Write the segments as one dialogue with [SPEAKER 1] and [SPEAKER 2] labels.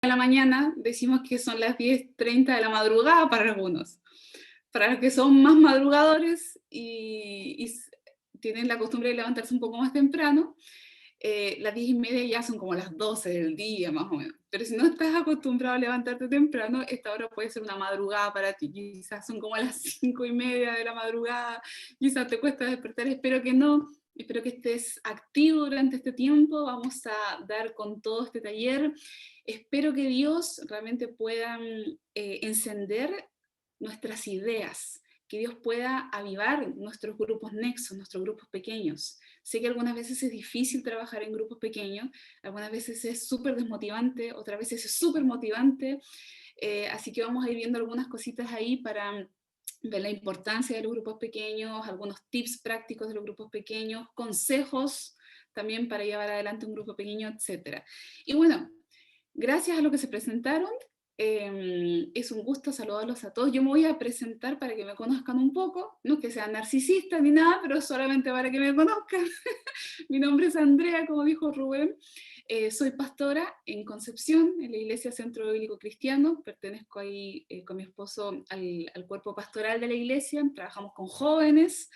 [SPEAKER 1] de la mañana, decimos que son las 10:30 de la madrugada para algunos. Para los que son más madrugadores y tienen la costumbre de levantarse un poco más temprano, las 10:30 ya son como las 12 del día, más o menos. Pero si no estás acostumbrado a levantarte temprano, esta hora puede ser una madrugada para ti. Quizás son como las 5:30 de la madrugada, quizás te cuesta despertar, espero que no. Espero que estés activo durante este tiempo. Vamos a dar con todo este taller. Espero que Dios realmente pueda encender nuestras ideas, que Dios pueda avivar nuestros grupos nexos, nuestros grupos pequeños. Sé que algunas veces es difícil trabajar en grupos pequeños, algunas veces es súper desmotivante, otras veces es súper motivante, así que vamos a ir viendo algunas cositas ahí para ver la importancia de los grupos pequeños, algunos tips prácticos de los grupos pequeños, consejos también para llevar adelante un grupo pequeño, etc. Y bueno, gracias a lo que se presentaron, es un gusto saludarlos a todos. Yo me voy a presentar para que me conozcan un poco, no es que sea narcisista ni nada, pero solamente para que me conozcan. Mi nombre es Andrea, como dijo Rubén. Soy pastora en Concepción, en la Iglesia Centro Bíblico Cristiano. Pertenezco ahí con mi esposo al cuerpo pastoral de la iglesia. Trabajamos con jóvenes,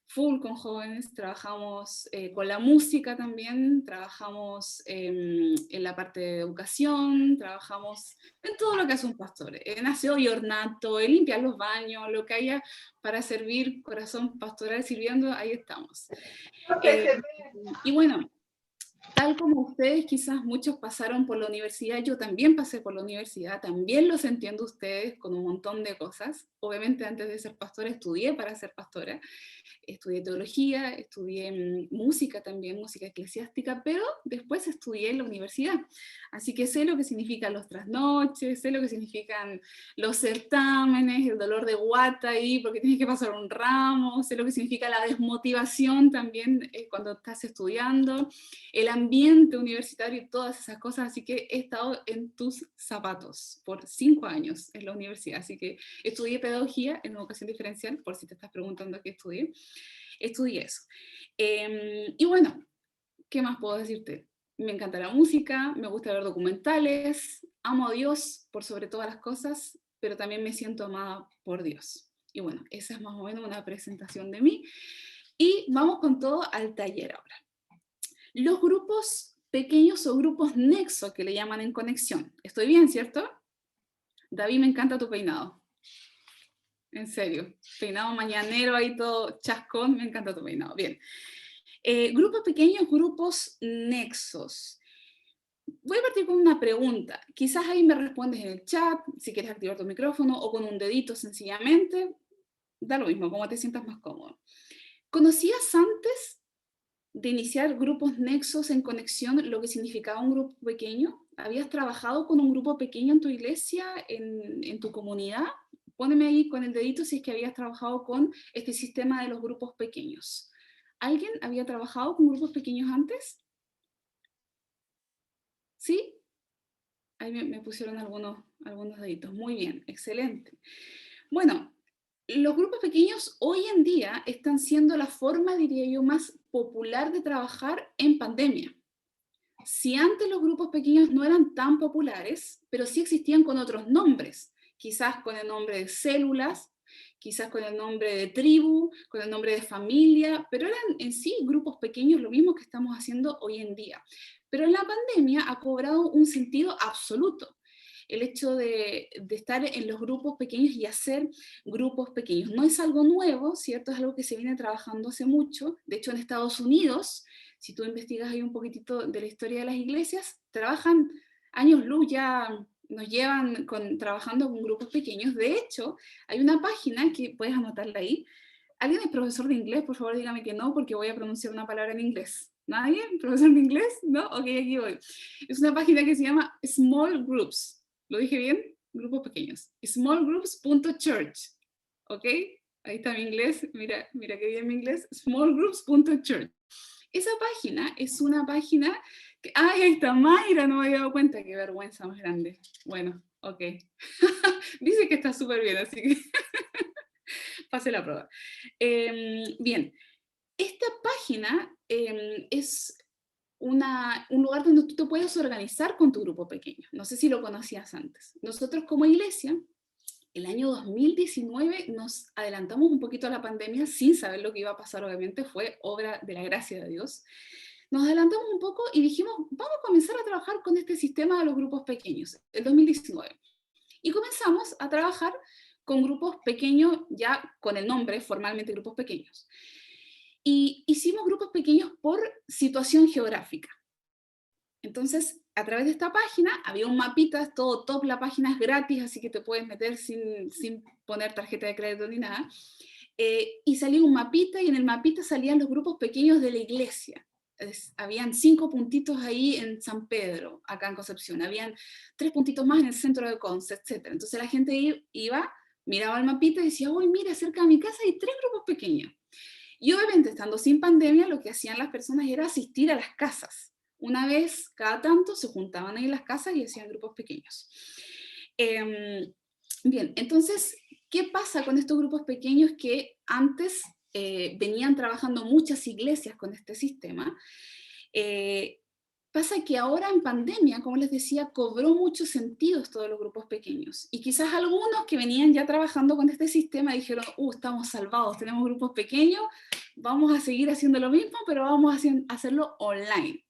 [SPEAKER 1] full con jóvenes. Trabajamos con la música también. Trabajamos en la parte de educación. Trabajamos en todo lo que hace un pastor. En aseo y ornato, en limpiar los baños, lo que haya para servir, corazón pastoral sirviendo, ahí estamos. Eh, y bueno, tal como ustedes, quizás muchos pasaron por la universidad, yo también pasé por la universidad, también los entiendo ustedes con un montón de cosas. Obviamente antes de ser pastora estudié para ser pastora, estudié teología, estudié música también, música eclesiástica, pero después estudié en la universidad. Así que sé lo que significan los trasnoches, sé lo que significan los certámenes, el dolor de guata ahí porque tienes que pasar un ramo, sé lo que significa la desmotivación también cuando estás estudiando, el ambiente universitario y todas esas cosas. Así que he estado en tus zapatos por 5 años en la universidad. Así que estudié pedagogía en educación diferencial, por si te estás preguntando qué estudié eso. Y bueno, ¿qué más puedo decirte? Me encanta la música, me gusta ver documentales, amo a Dios por sobre todas las cosas, pero también me siento amada por Dios. Y bueno, esa es más o menos una presentación de mí. Y vamos con todo al taller ahora. Los grupos pequeños o grupos nexo que le llaman en conexión. ¿Estoy bien, cierto? David, me encanta tu peinado. En serio, peinado mañanero ahí todo chascón, me encanta tu peinado. Bien. Grupos pequeños, grupos nexos. Voy a partir con una pregunta. Quizás ahí me respondes en el chat, si quieres activar tu micrófono, o con un dedito sencillamente. Da lo mismo, como te sientas más cómodo. ¿Conocías antes de iniciar grupos nexos en conexión lo que significaba un grupo pequeño? ¿Habías trabajado con un grupo pequeño en tu iglesia, en tu comunidad? Póneme ahí con el dedito si es que habías trabajado con este sistema de los grupos pequeños. ¿Alguien había trabajado con grupos pequeños antes? ¿Sí? Ahí me pusieron algunos deditos. Muy bien, excelente. Bueno, los grupos pequeños hoy en día están siendo la forma, diría yo, más popular de trabajar en pandemia. Si antes los grupos pequeños no eran tan populares, pero sí existían con otros nombres, quizás con el nombre de células, quizás con el nombre de tribu, con el nombre de familia, pero eran en sí grupos pequeños, lo mismo que estamos haciendo hoy en día. Pero en la pandemia ha cobrado un sentido absoluto el hecho de estar en los grupos pequeños y hacer grupos pequeños. No es algo nuevo, ¿cierto? Es algo que se viene trabajando hace mucho. De hecho, en Estados Unidos, si tú investigas ahí un poquitito de la historia de las iglesias, trabajan años luz, ya nos llevan trabajando con grupos pequeños. De hecho, hay una página que puedes anotarla ahí. ¿Alguien es profesor de inglés? Por favor, dígame que no, porque voy a pronunciar una palabra en inglés. ¿Nadie? ¿Profesor de inglés? ¿No? Ok, aquí voy. Es una página que se llama Small Groups. ¿Lo dije bien? Grupos pequeños. Smallgroups.church. ¿Ok? Ahí está mi inglés. Mira, mira qué bien mi inglés. Smallgroups.church. Esa página es una página que... ¡Ay, ahí está Mayra! No me había dado cuenta. Qué vergüenza más grande. Bueno, ok. Dice que está súper bien, así que pase la prueba. Bien, esta página es un lugar donde tú te puedes organizar con tu grupo pequeño. No sé si lo conocías antes. Nosotros como iglesia, el año 2019 nos adelantamos un poquito a la pandemia sin saber lo que iba a pasar, obviamente, fue obra de la gracia de Dios. Nos adelantamos un poco y dijimos, vamos a comenzar a trabajar con este sistema de los grupos pequeños, el 2019. Y comenzamos a trabajar con grupos pequeños, ya con el nombre, formalmente grupos pequeños. Y hicimos grupos pequeños por situación geográfica. Entonces, a través de esta página, había un mapita, todo top, la página es gratis, así que te puedes meter sin poner tarjeta de crédito ni nada. Y salía un mapita, y en el mapita salían los grupos pequeños de la iglesia. Habían 5 puntitos ahí en San Pedro, acá en Concepción, habían 3 puntitos más en el centro de Conce, etc. Entonces la gente iba, miraba el mapita y decía, uy, mira, cerca de mi casa hay 3 grupos pequeños. Y obviamente, estando sin pandemia, lo que hacían las personas era asistir a las casas. Una vez cada tanto se juntaban ahí en las casas y hacían grupos pequeños. Bien, entonces, ¿qué pasa con estos grupos pequeños que antes venían trabajando muchas iglesias con este sistema? Pasa que ahora en pandemia, como les decía, cobró mucho sentido esto de los grupos pequeños. Y quizás algunos que venían ya trabajando con este sistema dijeron, estamos salvados, tenemos grupos pequeños, vamos a seguir haciendo lo mismo, pero vamos a hacerlo online.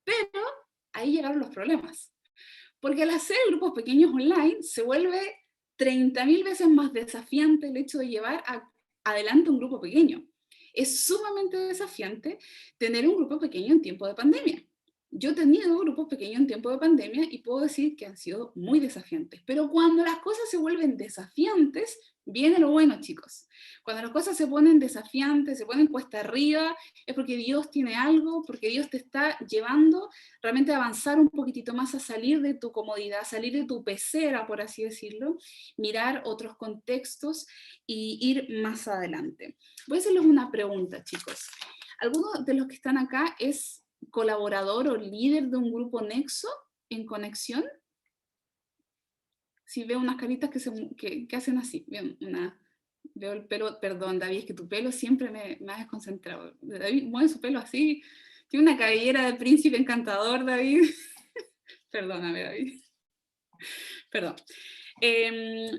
[SPEAKER 1] Pero ahí llegaron los problemas. Porque al hacer grupos pequeños online se vuelve 30.000 veces más desafiante el hecho de llevar adelante un grupo pequeño. Es sumamente desafiante tener un grupo pequeño en tiempo de pandemia. Yo he tenido grupos pequeños en tiempo de pandemia y puedo decir que han sido muy desafiantes. Pero cuando las cosas se vuelven desafiantes, viene lo bueno, chicos. Cuando las cosas se ponen desafiantes, se ponen cuesta arriba, es porque Dios tiene algo, porque Dios te está llevando realmente a avanzar un poquitito más, a salir de tu comodidad, a salir de tu pecera, por así decirlo, mirar otros contextos y ir más adelante. Voy a hacerles una pregunta, chicos. ¿Alguno de los que están acá es colaborador o líder de un grupo Nexo en Conexión? Si veo unas caritas que hacen así. Veo el pelo, perdón, David, es que tu pelo siempre me ha desconcentrado. David mueve su pelo así, tiene una cabellera de príncipe encantador, David. Perdóname, David. Perdón.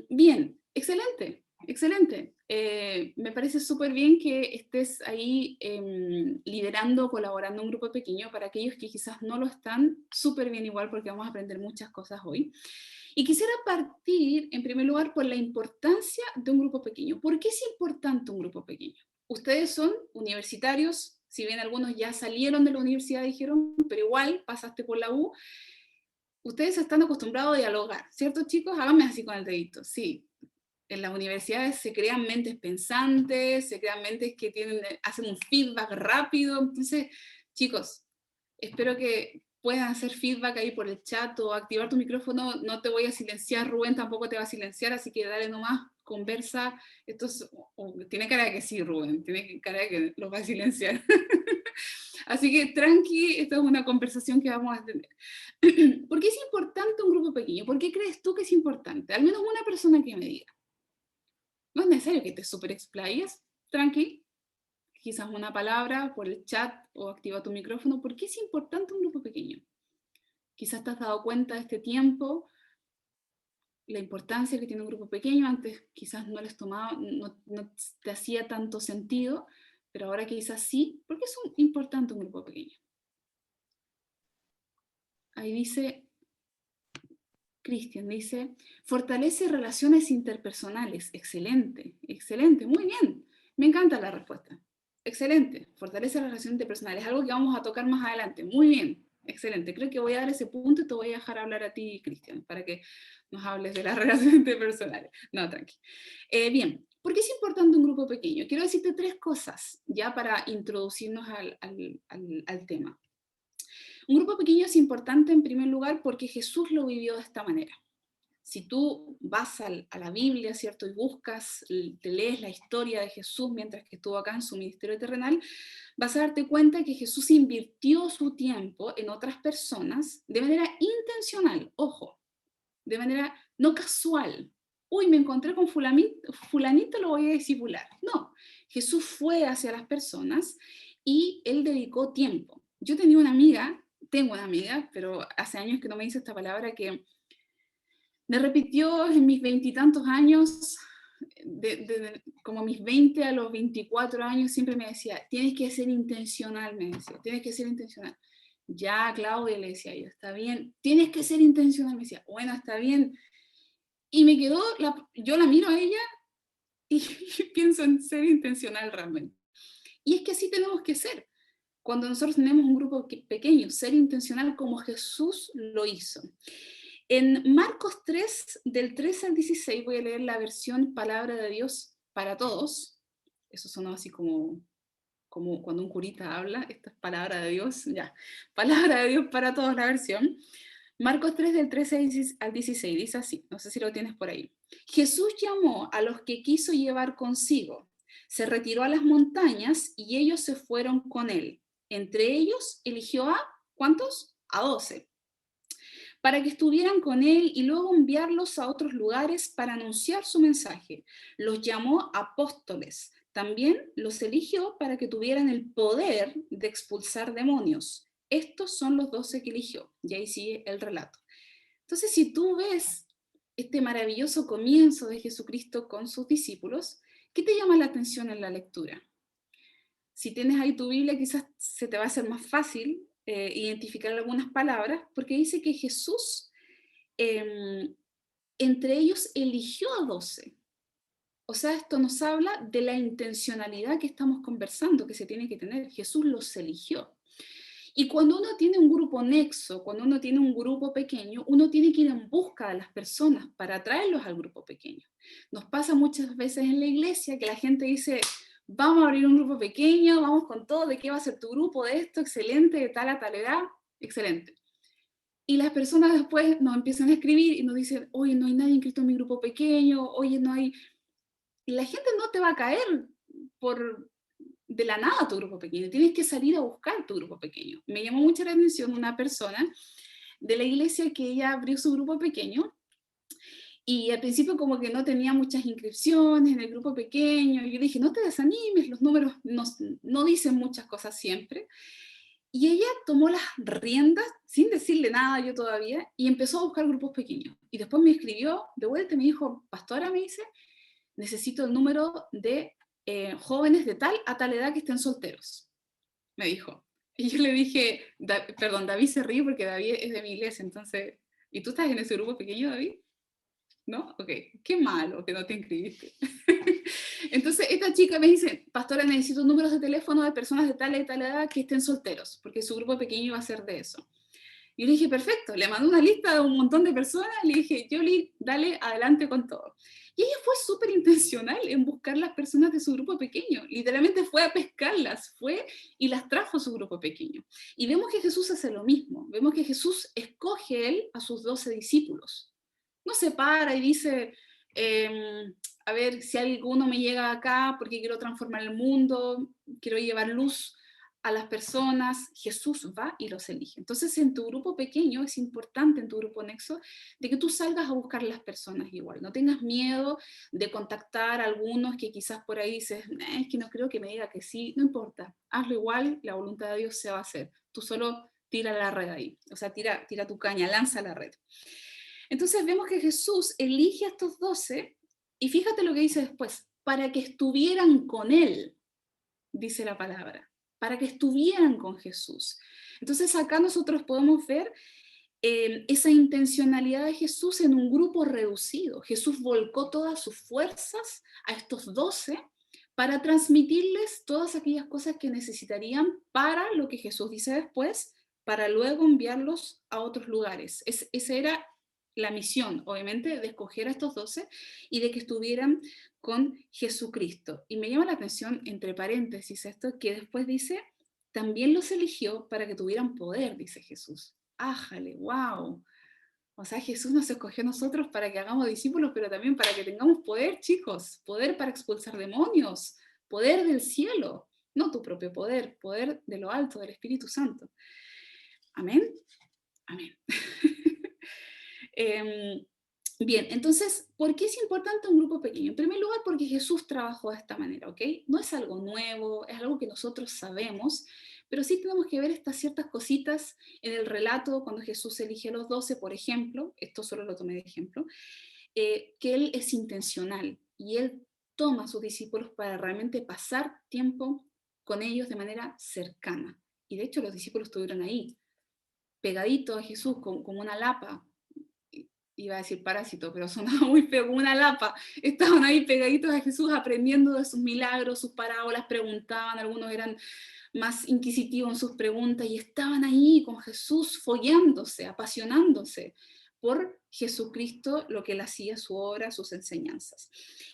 [SPEAKER 1] Bien, excelente, excelente. Me parece súper bien que estés ahí liderando, colaborando en un grupo pequeño. Para aquellos que quizás no lo están, súper bien igual, porque vamos a aprender muchas cosas hoy. Y quisiera partir, en primer lugar, por la importancia de un grupo pequeño. ¿Por qué es importante un grupo pequeño? Ustedes son universitarios, si bien algunos ya salieron de la universidad, dijeron, pero igual pasaste por la U. Ustedes están acostumbrados a dialogar, ¿cierto, chicos? Háganme así con el dedito, sí. En las universidades se crean mentes pensantes, se crean mentes que hacen un feedback rápido. Entonces, chicos, espero que puedan hacer feedback ahí por el chat o activar tu micrófono. No te voy a silenciar, Rubén tampoco te va a silenciar, así que dale nomás, conversa. Tiene cara de que sí, Rubén, tiene cara de que los va a silenciar. Así que tranqui, esta es una conversación que vamos a tener. ¿Por qué es importante un grupo pequeño? ¿Por qué crees tú que es importante? Al menos una persona que me diga. No es necesario que te super explayes, tranqui, quizás una palabra por el chat o activa tu micrófono. ¿Por qué es importante un grupo pequeño? Quizás te has dado cuenta de este tiempo, la importancia que tiene un grupo pequeño. Antes quizás no les tomaba, no te hacía tanto sentido, pero ahora quizás sí. ¿Por qué es importante un grupo pequeño? Ahí dice, Cristian dice, fortalece relaciones interpersonales. Excelente, excelente, muy bien. Me encanta la respuesta. Excelente, fortalece relaciones interpersonales. Es algo que vamos a tocar más adelante. Muy bien, excelente. Creo que voy a dar ese punto y te voy a dejar hablar a ti, Cristian, para que nos hables de las relaciones interpersonales. No, tranqui. Bien, ¿por qué es importante un grupo pequeño? Quiero decirte 3 cosas ya para introducirnos al tema. Un grupo pequeño es importante en primer lugar porque Jesús lo vivió de esta manera. Si tú vas a la Biblia, ¿cierto? Y buscas, te lees la historia de Jesús mientras que estuvo acá en su ministerio terrenal, vas a darte cuenta que Jesús invirtió su tiempo en otras personas de manera intencional, ojo, de manera no casual. Uy, me encontré con fulanito, lo voy a discipular. No, Jesús fue hacia las personas y él dedicó tiempo. yo tengo una amiga, pero hace años que no me dice esta palabra, que me repitió en mis veintitantos años, como mis 20 a los 24 años, siempre me decía, tienes que ser intencional, me decía, tienes que ser intencional. Ya, Claudia, le decía yo, está bien, tienes que ser intencional, me decía, bueno, está bien. Y me quedó, yo la miro a ella y pienso en ser intencional realmente. Y es que así tenemos que ser. Cuando nosotros tenemos un grupo pequeño, ser intencional como Jesús lo hizo. En Marcos 3, del 13 al 16, voy a leer la versión Palabra de Dios para todos. Eso sonó así como cuando un curita habla, esta es Palabra de Dios, ya. Palabra de Dios para todos, la versión. Marcos 3, del 13 al 16, dice así, no sé si lo tienes por ahí. Jesús llamó a los que quiso llevar consigo, se retiró a las montañas y ellos se fueron con él. Entre ellos eligió a, ¿cuántos? A 12, para que estuvieran con él y luego enviarlos a otros lugares para anunciar su mensaje. Los llamó apóstoles. También los eligió para que tuvieran el poder de expulsar demonios. Estos son los 12 que eligió. Y ahí sigue el relato. Entonces, si tú ves este maravilloso comienzo de Jesucristo con sus discípulos, ¿qué te llama la atención en la lectura? Si tienes ahí tu Biblia, quizás se te va a hacer más fácil identificar algunas palabras, porque dice que Jesús, eh, entre ellos, eligió a 12. O sea, esto nos habla de la intencionalidad que estamos conversando, que se tiene que tener. Jesús los eligió. Y cuando uno tiene un grupo nexo, cuando uno tiene un grupo pequeño, uno tiene que ir en busca de las personas para atraerlos al grupo pequeño. Nos pasa muchas veces en la iglesia que la gente dice, vamos a abrir un grupo pequeño, vamos con todo, ¿de qué va a ser tu grupo? De esto, excelente, de tal a tal edad, excelente. Y las personas después nos empiezan a escribir y nos dicen, oye, no hay nadie inscrito en mi grupo pequeño, oye, no hay... Y la gente no te va a caer por, de la nada tu grupo pequeño, tienes que salir a buscar tu grupo pequeño. Me llamó mucho la atención una persona de la iglesia que ella abrió su grupo pequeño y al principio como que no tenía muchas inscripciones en el grupo pequeño. Yo le dije, no te desanimes, los números no dicen muchas cosas siempre. Y ella tomó las riendas, sin decirle nada yo todavía, y empezó a buscar grupos pequeños. Y después me escribió de vuelta y me dijo, pastora, me dice, necesito el número de jóvenes de tal a tal edad que estén solteros, me dijo. Y yo le dije, perdón, David se ríe porque David es de mi iglesia, entonces, ¿y tú estás en ese grupo pequeño, David? ¿No? Ok, qué malo que no te inscribiste. Entonces, esta chica me dice, pastora, necesito números de teléfono de personas de tal y tal edad que estén solteros, porque su grupo pequeño iba a ser de eso. Y le dije, perfecto, le mandé una lista de un montón de personas, le dije, Yoli, dale adelante con todo. Y ella fue súper intencional en buscar las personas de su grupo pequeño, literalmente fue a pescarlas, fue y las trajo a su grupo pequeño. Y vemos que Jesús hace lo mismo, vemos que Jesús escoge él a sus 12 discípulos. No se para y dice, a ver, si alguno me llega acá porque quiero transformar el mundo, quiero llevar luz a las personas, Jesús va y los elige. Entonces, en tu grupo pequeño es importante, en tu grupo nexo, de que tú salgas a buscar a las personas igual. No tengas miedo de contactar a algunos que quizás por ahí dices, es que no creo que me diga que sí, no importa, hazlo igual, la voluntad de Dios se va a hacer. Tú solo tira la red ahí, o sea, tira tu caña, lanza la red. Entonces vemos que Jesús elige a estos 12 y fíjate lo que dice después, para que estuvieran con él, dice la palabra, para que estuvieran con Jesús. Entonces acá nosotros podemos ver esa intencionalidad de Jesús en un grupo reducido. Jesús volcó todas sus fuerzas a estos 12 para transmitirles todas aquellas cosas que necesitarían para lo que Jesús dice después, para luego enviarlos a otros lugares. Esa era la misión, obviamente, de escoger a estos 12 y de que estuvieran con Jesucristo. Y me llama la atención, entre paréntesis, esto que después dice, también los eligió para que tuvieran poder, dice Jesús. ¡Ájale! ¡Wow! O sea, Jesús nos escogió a nosotros para que hagamos discípulos, pero también para que tengamos poder, chicos. Poder para expulsar demonios. Poder del cielo. No tu propio poder, poder de lo alto, del Espíritu Santo. Amén. Amén. Bien, entonces, ¿por qué es importante un grupo pequeño? En primer lugar, porque Jesús trabajó de esta manera, ¿ok? No es algo nuevo, es algo que nosotros sabemos, pero sí tenemos que ver estas ciertas cositas en el relato, cuando Jesús elige a los 12, por ejemplo, esto solo lo tomé de ejemplo, que Él es intencional y Él toma a sus discípulos para realmente pasar tiempo con ellos de manera cercana. Y de hecho los discípulos estuvieron ahí, pegaditos a Jesús, como una lapa. Iba a decir parásito, pero sonaba muy feo, como una lapa. Estaban ahí pegaditos a Jesús, aprendiendo de sus milagros, sus parábolas, preguntaban, algunos eran más inquisitivos en sus preguntas, y estaban ahí con Jesús, follándose, apasionándose por Jesucristo, lo que él hacía, su obra, sus enseñanzas.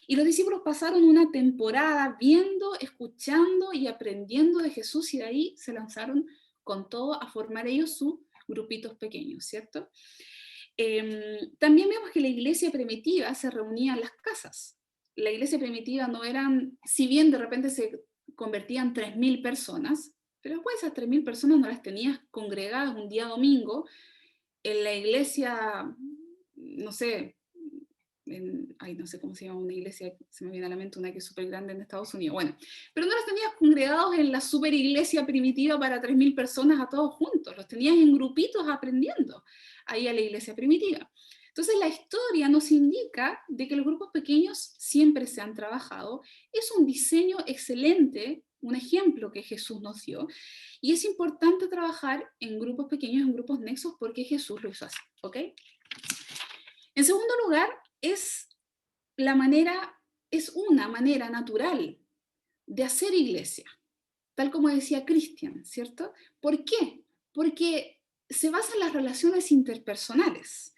[SPEAKER 1] Y los discípulos pasaron una temporada viendo, escuchando y aprendiendo de Jesús, y de ahí se lanzaron con todo a formar ellos sus grupitos pequeños, ¿cierto? También vemos que la iglesia primitiva se reunía en las casas. La iglesia primitiva no eran, si bien de repente se convertían 3.000 personas, pero después esas 3.000 personas no las tenías congregadas un día domingo en la iglesia, no sé, no sé cómo se llama una iglesia, se me viene a la mente una que es súper grande en Estados Unidos, bueno, pero no los tenías congregados en la super iglesia primitiva para 3.000 personas a todos juntos, los tenías en grupitos aprendiendo ahí a la iglesia primitiva. Entonces la historia nos indica de que los grupos pequeños siempre se han trabajado, es un diseño excelente, un ejemplo que Jesús nos dio, y es importante trabajar en grupos pequeños, en grupos nexos, porque Jesús lo hizo así, ¿ok? En segundo lugar, es una manera natural de hacer iglesia, tal como decía Cristian, ¿cierto? ¿Por qué? Porque se basa en las relaciones interpersonales.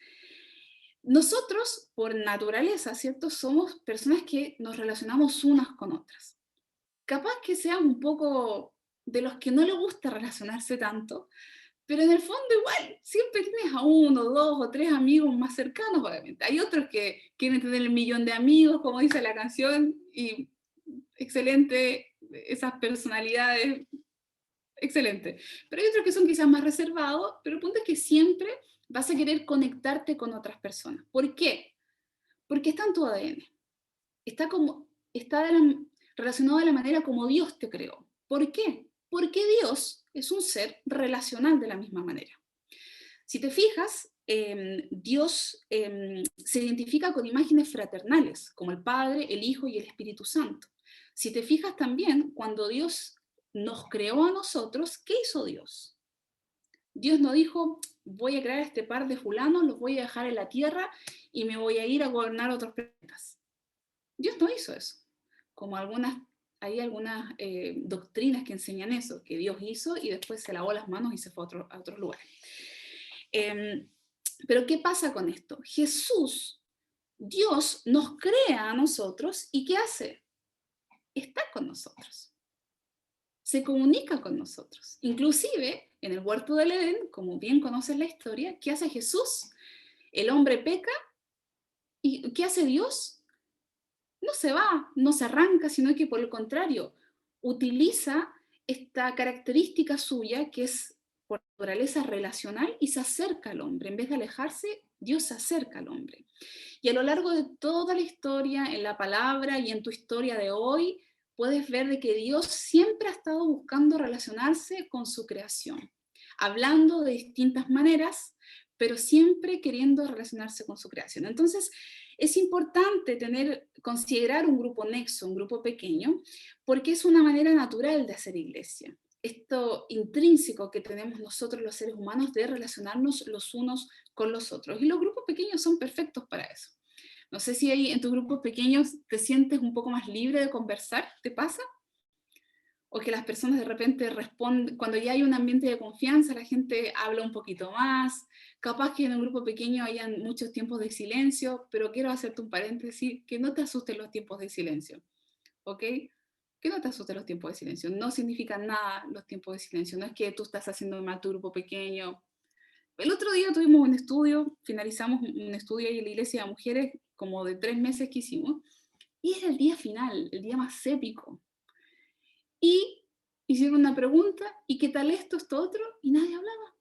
[SPEAKER 1] Nosotros, por naturaleza, ¿cierto? Somos personas que nos relacionamos unas con otras. Capaz que seas un poco de los que no le gusta relacionarse tanto, pero en el fondo igual, siempre tienes a uno, dos o tres amigos más cercanos, obviamente. Hay otros que quieren tener el millón de amigos, como dice la canción, y excelente, esas personalidades, excelente. Pero hay otros que son quizás más reservados, pero el punto es que siempre vas a querer conectarte con otras personas. ¿Por qué? Porque está en tu ADN. Está relacionado de la manera como Dios te creó. ¿Por qué? Porque Dios es un ser relacional de la misma manera. Si te fijas, Dios se identifica con imágenes fraternales, como el Padre, el Hijo y el Espíritu Santo. Si te fijas también, cuando Dios nos creó a nosotros, ¿qué hizo Dios? Dios no dijo, voy a crear este par de fulanos, los voy a dejar en la tierra y me voy a ir a gobernar otros planetas. Dios no hizo eso. Como hay algunas doctrinas que enseñan eso, que Dios hizo y después se lavó las manos y se fue a otros lugares. Pero ¿qué pasa con esto? Jesús, Dios nos crea a nosotros y ¿qué hace? Está con nosotros. Se comunica con nosotros. Inclusive, en el huerto del Edén, como bien conoces la historia, ¿qué hace Jesús? El hombre peca y ¿qué hace Dios? No se va, no se arranca, sino que por el contrario, utiliza esta característica suya que es por naturaleza relacional y se acerca al hombre. En vez de alejarse, Dios se acerca al hombre. Y a lo largo de toda la historia, en la palabra y en tu historia de hoy, puedes ver de que Dios siempre ha estado buscando relacionarse con su creación, hablando de distintas maneras, pero siempre queriendo relacionarse con su creación. Entonces, es importante considerar un grupo nexo, un grupo pequeño, porque es una manera natural de hacer iglesia. Esto intrínseco que tenemos nosotros los seres humanos de relacionarnos los unos con los otros. Y los grupos pequeños son perfectos para eso. No sé si ahí en tus grupos pequeños te sientes un poco más libre de conversar, ¿te pasa? O que las personas de repente responden, cuando ya hay un ambiente de confianza, la gente habla un poquito más, capaz que en un grupo pequeño hayan muchos tiempos de silencio, pero quiero hacerte un paréntesis, que no te asusten los tiempos de silencio, ¿ok? Que no te asusten los tiempos de silencio, no significan nada los tiempos de silencio, no es que tú estás haciendo mal tu grupo pequeño. El otro día tuvimos un estudio, finalizamos un estudio ahí en la iglesia de mujeres, como de 3 meses que hicimos, y era el día final, el día más épico. Y hicieron una pregunta, ¿y qué tal esto otro? Y nadie hablaba.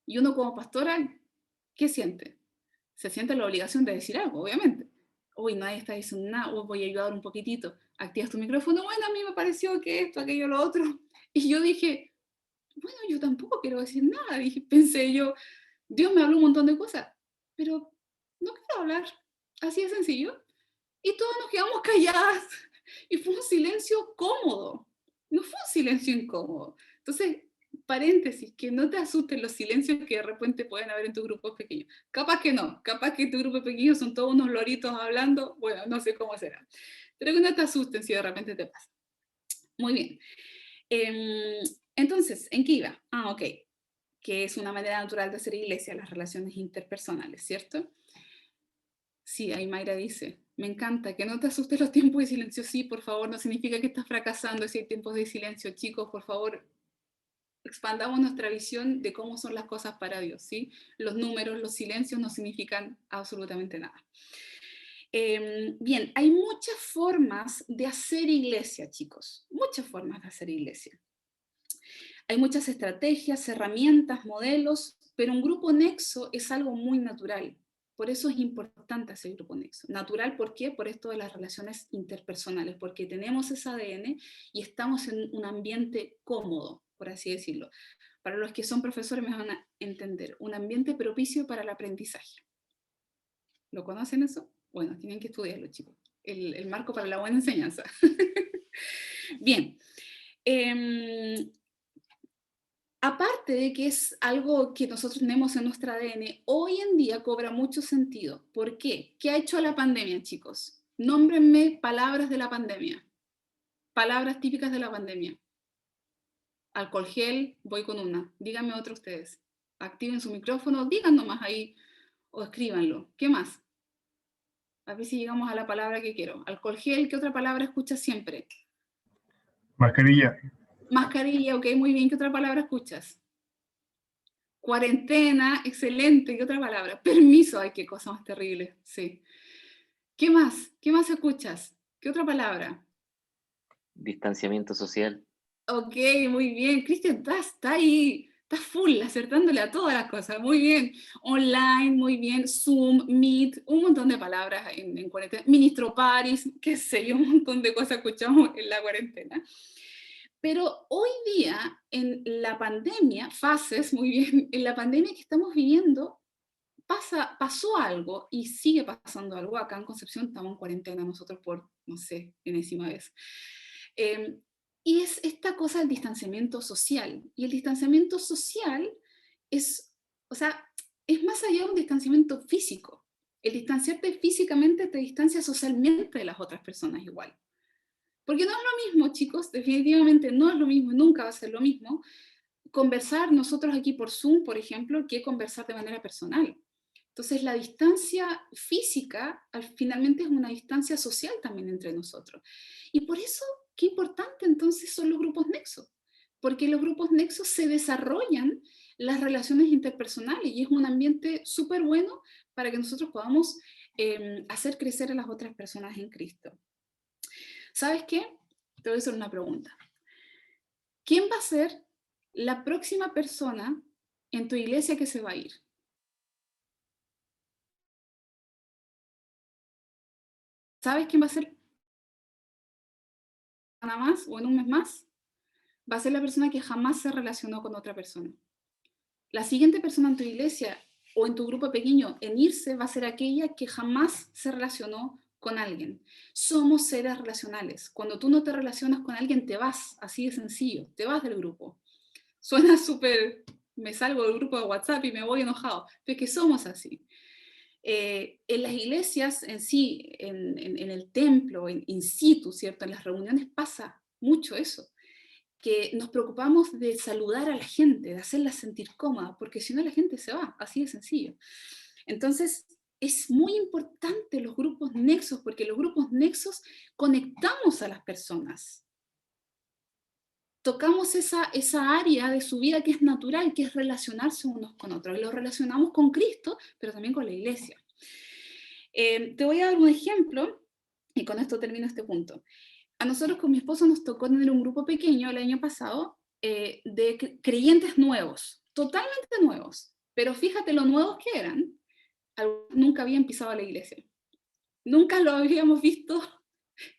[SPEAKER 1] Y uno como pastora, ¿qué siente? Se siente la obligación de decir algo, obviamente. Uy, nadie está diciendo nada, uy, voy a ayudar un poquitito. Activas tu micrófono, bueno, a mí me pareció que esto, aquello, lo otro. Y yo dije, bueno, yo tampoco quiero decir nada. Y pensé yo, Dios me habló un montón de cosas, pero no quiero hablar. Así de sencillo. Y todos nos quedamos calladas. Y fue un silencio cómodo. No fue un silencio incómodo. Entonces, paréntesis, que no te asusten los silencios que de repente pueden haber en tus grupos pequeños. Capaz que no, capaz que tu grupo pequeño son todos unos loritos hablando, bueno, no sé cómo será. Pero que no te asusten si de repente te pasa. Muy bien. Entonces, ¿en qué iba? Ah, ok. Que es una manera natural de hacer iglesia, las relaciones interpersonales, ¿cierto? Sí, ahí Mayra dice, me encanta, que no te asustes los tiempos de silencio. Sí, por favor, no significa que estás fracasando si hay tiempos de silencio. Chicos, por favor, expandamos nuestra visión de cómo son las cosas para Dios, ¿sí? Los números, los silencios no significan absolutamente nada. Bien, hay muchas formas de hacer iglesia, chicos, muchas formas de hacer iglesia. Hay muchas estrategias, herramientas, modelos, pero un grupo nexo es algo muy natural. Por eso es importante hacer grupo nexo. Natural, ¿por qué? Por esto de las relaciones interpersonales, porque tenemos ese ADN y estamos en un ambiente cómodo, por así decirlo. Para los que son profesores me van a entender, un ambiente propicio para el aprendizaje. ¿Lo conocen eso? Bueno, tienen que estudiarlo, chicos. El marco para la buena enseñanza. Bien. Aparte de que es algo que nosotros tenemos en nuestro ADN, hoy en día cobra mucho sentido. ¿Por qué? ¿Qué ha hecho la pandemia, chicos? Nómbrenme palabras de la pandemia. Palabras típicas de la pandemia. Alcohol gel, voy con una. Díganme otra ustedes. Activen su micrófono, digan nomás ahí o escríbanlo. ¿Qué más? A ver si llegamos a la palabra que quiero. Alcohol gel, ¿qué otra palabra escuchas siempre?
[SPEAKER 2] Mascarilla.
[SPEAKER 1] Mascarilla, ok, muy bien. ¿Qué otra palabra escuchas? Cuarentena, excelente. ¿Qué otra palabra? Permiso, ay, qué cosa más terrible, sí. ¿Qué más? ¿Qué más escuchas? ¿Qué otra palabra?
[SPEAKER 3] Distanciamiento social.
[SPEAKER 1] Ok, muy bien. Cristian, está ahí, está full, acertándole a todas las cosas. Muy bien. Online, muy bien. Zoom, Meet, un montón de palabras en cuarentena. Ministro Paris, qué sé yo, un montón de cosas escuchamos en la cuarentena. Pero hoy día, en la pandemia, fases, muy bien, en la pandemia que estamos viviendo, pasó algo y sigue pasando algo. Acá en Concepción estamos en cuarentena nosotros por, no sé, enésima vez. Eh, y es esta cosa del distanciamiento social. Y el distanciamiento social es, o sea, es más allá de un distanciamiento físico. El distanciarte físicamente te distancia socialmente de las otras personas igual. Porque no es lo mismo, chicos, definitivamente no es lo mismo, nunca va a ser lo mismo conversar nosotros aquí por Zoom, por ejemplo, que conversar de manera personal. Entonces, la distancia física finalmente es una distancia social también entre nosotros. Y por eso, qué importante entonces son los grupos nexos, porque los grupos nexos se desarrollan las relaciones interpersonales y es un ambiente súper bueno para que nosotros podamos hacer crecer a las otras personas en Cristo. ¿Sabes qué? Te voy a hacer una pregunta. ¿Quién va a ser la próxima persona en tu iglesia que se va a ir? ¿Sabes quién va a ser nada más o en un mes más? Va a ser la persona que jamás se relacionó con otra persona. La siguiente persona en tu iglesia o en tu grupo pequeño en irse va a ser aquella que jamás se relacionó con alguien. Somos seres relacionales. Cuando tú no te relacionas con alguien, te vas, así de sencillo, te vas del grupo. Suena súper, me salgo del grupo de WhatsApp y me voy enojado, pero es que somos así. En las iglesias en sí, en el templo, in situ, ¿cierto? En las reuniones pasa mucho eso, que nos preocupamos de saludar a la gente, de hacerla sentir cómoda, porque si no la gente se va, así de sencillo. Entonces, es muy importante los grupos nexos, porque los grupos nexos conectamos a las personas. Tocamos esa área de su vida que es natural, que es relacionarse unos con otros. Lo relacionamos con Cristo, pero también con la iglesia. Te voy a dar un ejemplo, y con esto termino este punto. A nosotros con mi esposo nos tocó tener un grupo pequeño el año pasado de creyentes nuevos, totalmente nuevos. Pero fíjate lo nuevos que eran. Nunca habían pisado a la iglesia. Nunca lo habíamos visto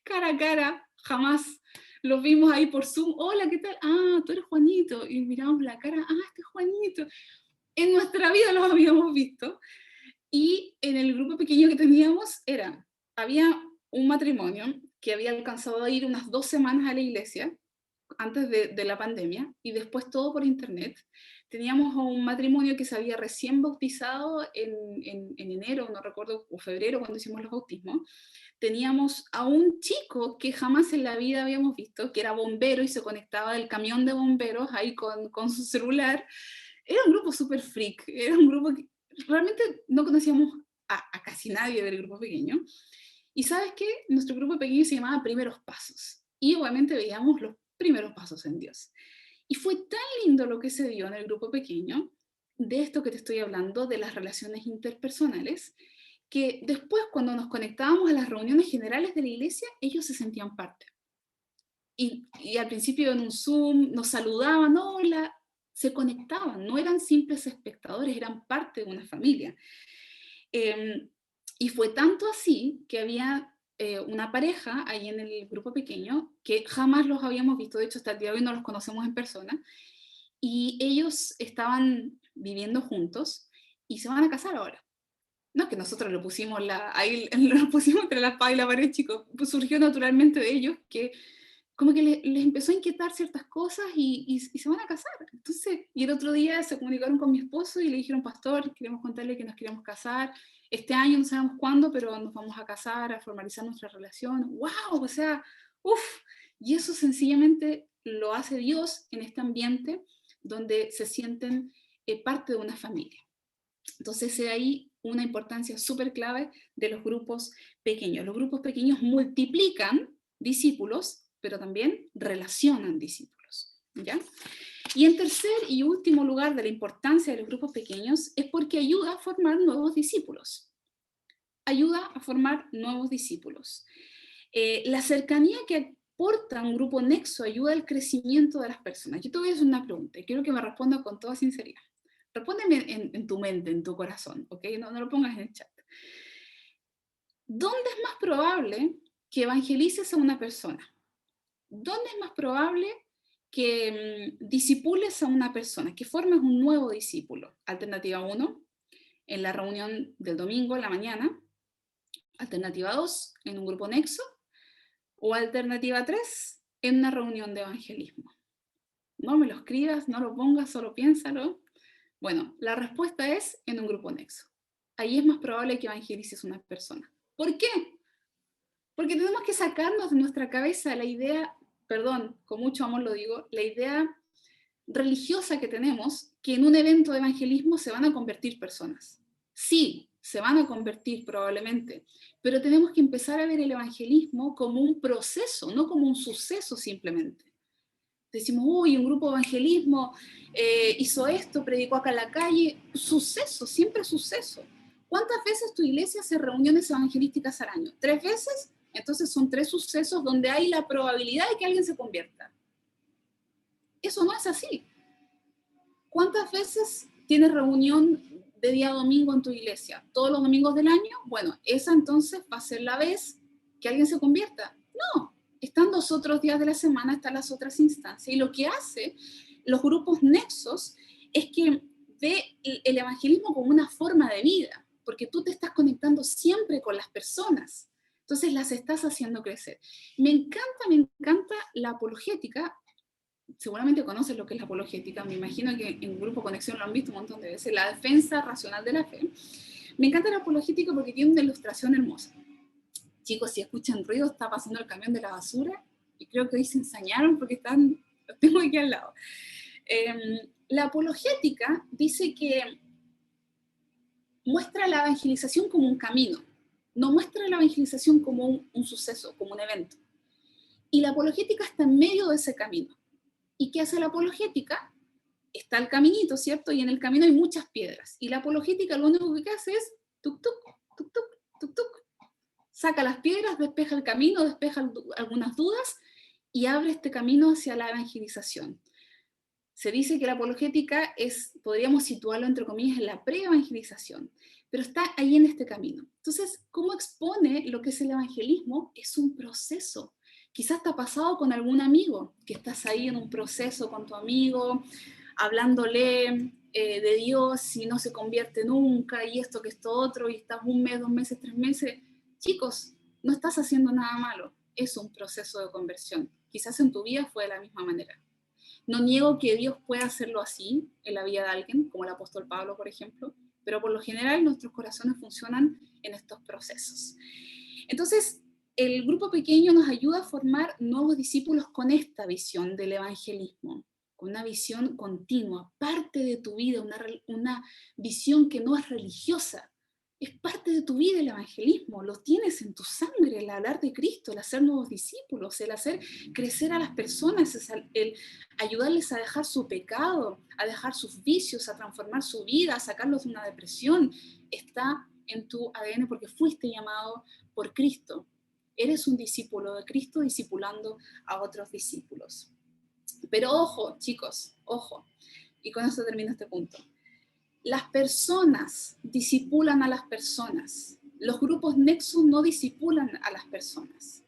[SPEAKER 1] cara a cara, jamás. Los vimos ahí por Zoom, hola, ¿qué tal? Ah, tú eres Juanito, y miramos la cara, ah, este es Juanito. En nuestra vida los habíamos visto, y en el grupo pequeño que teníamos había un matrimonio que había alcanzado a ir unas 2 semanas a la iglesia, antes de la pandemia, y después todo por internet. Teníamos a un matrimonio que se había recién bautizado en enero, no recuerdo, o febrero, cuando hicimos los bautismos. Teníamos a un chico que jamás en la vida habíamos visto, que era bombero y se conectaba del camión de bomberos ahí con su celular. Era un grupo súper freak, era un grupo que realmente no conocíamos a casi nadie del grupo pequeño. Y ¿sabes qué? Nuestro grupo pequeño se llamaba Primeros Pasos. Y obviamente veíamos los primeros pasos en Dios. Y fue tan lindo lo que se dio en el grupo pequeño, de esto que te estoy hablando, de las relaciones interpersonales, que después cuando nos conectábamos a las reuniones generales de la iglesia, ellos se sentían parte. Y al principio en un Zoom nos saludaban, hola, se conectaban, no eran simples espectadores, eran parte de una familia. Y fue tanto así que había una pareja ahí en el grupo pequeño que jamás los habíamos visto, de hecho hasta el día de hoy no los conocemos en persona, y ellos estaban viviendo juntos y se van a casar ahora. No, que nosotros lo pusimos, ahí lo pusimos entre la espada y la pared, chicos, pues surgió naturalmente de ellos que como que les empezó a inquietar ciertas cosas y se van a casar. Entonces, y el otro día se comunicaron con mi esposo y le dijeron, pastor, queremos contarle que nos queremos casar, este año no sabemos cuándo, pero nos vamos a casar, a formalizar nuestra relación. ¡Wow! O sea, uff. Y eso sencillamente lo hace Dios en este ambiente donde se sienten parte de una familia. Entonces, hay ahí una importancia súper clave de los grupos pequeños. Los grupos pequeños multiplican discípulos, pero también relacionan discípulos, ¿ya? Y en tercer y último lugar de la importancia de los grupos pequeños es porque ayuda a formar nuevos discípulos. Ayuda a formar nuevos discípulos. La cercanía que aporta un grupo nexo ayuda al crecimiento de las personas. Yo te voy a hacer una pregunta y quiero que me respondas con toda sinceridad. Respóndeme en tu mente, en tu corazón, ¿ok? No lo pongas en el chat. ¿Dónde es más probable que evangelices a una persona? ¿Dónde es más probable que disipules a una persona, que formes un nuevo discípulo? Alternativa 1, en la reunión del domingo en la mañana. Alternativa 2, en un grupo nexo. O alternativa 3, en una reunión de evangelismo. No me lo escribas, no lo pongas, solo piénsalo. Bueno, la respuesta es en un grupo nexo. Ahí es más probable que evangelices a una persona. ¿Por qué? Porque tenemos que sacarnos de nuestra cabeza la idea, perdón, con mucho amor lo digo, la idea religiosa que tenemos, que en un evento de evangelismo se van a convertir personas. Sí, se van a convertir probablemente, pero tenemos que empezar a ver el evangelismo como un proceso, no como un suceso simplemente. Decimos, uy, un grupo de evangelismo hizo esto, predicó acá en la calle. Suceso, siempre suceso. ¿Cuántas veces tu iglesia hace reuniones evangelísticas al año? 3 veces. Entonces son 3 sucesos donde hay la probabilidad de que alguien se convierta. Eso no es así. ¿Cuántas veces tienes reunión de día domingo en tu iglesia? ¿Todos los domingos del año? Bueno, esa entonces va a ser la vez que alguien se convierta. No. Están los otros días de la semana, están las otras instancias. Y lo que hace los grupos nexos es que ve el evangelismo como una forma de vida, porque tú te estás conectando siempre con las personas. Entonces las estás haciendo crecer. Me encanta la apologética. Seguramente conoces lo que es la apologética. Me imagino que en Grupo Conexión lo han visto un montón de veces. La defensa racional de la fe. Me encanta la apologética porque tiene una ilustración hermosa. Chicos, si escuchan ruido, está pasando el camión de la basura y creo que hoy se ensañaron porque los tengo aquí al lado. La apologética dice que muestra la evangelización como un camino, no muestra la evangelización como un suceso, como un evento. Y la apologética está en medio de ese camino. ¿Y qué hace la apologética? Está el caminito, ¿cierto? Y en el camino hay muchas piedras. Y la apologética lo único que hace es tuk tuk, tuk tuk, tuk tuk. Saca las piedras, despeja el camino, despeja algunas dudas y abre este camino hacia la evangelización. Se dice que la apologética podríamos situarlo entre comillas en la pre-evangelización, pero está ahí en este camino. Entonces, ¿cómo expone lo que es el evangelismo? Es un proceso. Quizás te ha pasado con algún amigo, que estás ahí en un proceso con tu amigo, hablándole de Dios y no se convierte nunca, y esto que esto otro, y estás 1 mes, 2 meses, 3 meses. Chicos, no estás haciendo nada malo, es un proceso de conversión. Quizás en tu vida fue de la misma manera. No niego que Dios pueda hacerlo así en la vida de alguien, como el apóstol Pablo, por ejemplo, pero por lo general nuestros corazones funcionan en estos procesos. Entonces, el grupo pequeño nos ayuda a formar nuevos discípulos con esta visión del evangelismo, con una visión continua, parte de tu vida, una visión que no es religiosa. Es parte de tu vida el evangelismo, lo tienes en tu sangre, el hablar de Cristo, el hacer nuevos discípulos, el hacer crecer a las personas, el ayudarles a dejar su pecado, a dejar sus vicios, a transformar su vida, a sacarlos de una depresión. Está en tu ADN porque fuiste llamado por Cristo. Eres un discípulo de Cristo discipulando a otros discípulos. Pero ojo, chicos, ojo, y con esto termino este punto. Las personas discipulan a las personas. Los grupos Nexo no discipulan a las personas.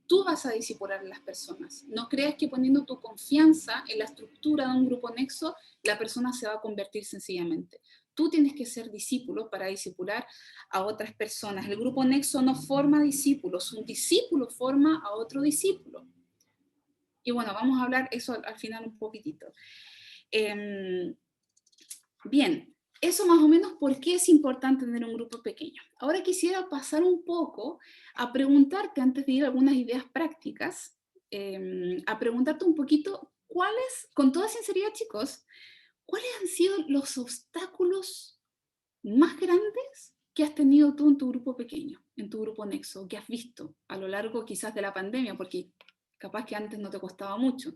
[SPEAKER 1] Tú vas a discipular a las personas. No creas que poniendo tu confianza en la estructura de un grupo Nexo, la persona se va a convertir sencillamente. Tú tienes que ser discípulo para discipular a otras personas. El grupo Nexo no forma discípulos, un discípulo forma a otro discípulo. Y bueno, vamos a hablar eso al final un poquitito. Bien, eso más o menos por qué es importante tener un grupo pequeño. Ahora quisiera pasar un poco a preguntarte, antes de ir a algunas ideas prácticas, a preguntarte un poquito cuáles, con toda sinceridad chicos, ¿cuáles han sido los obstáculos más grandes que has tenido tú en tu grupo pequeño, en tu grupo Nexo, que has visto a lo largo quizás de la pandemia, porque capaz que antes no te costaba mucho?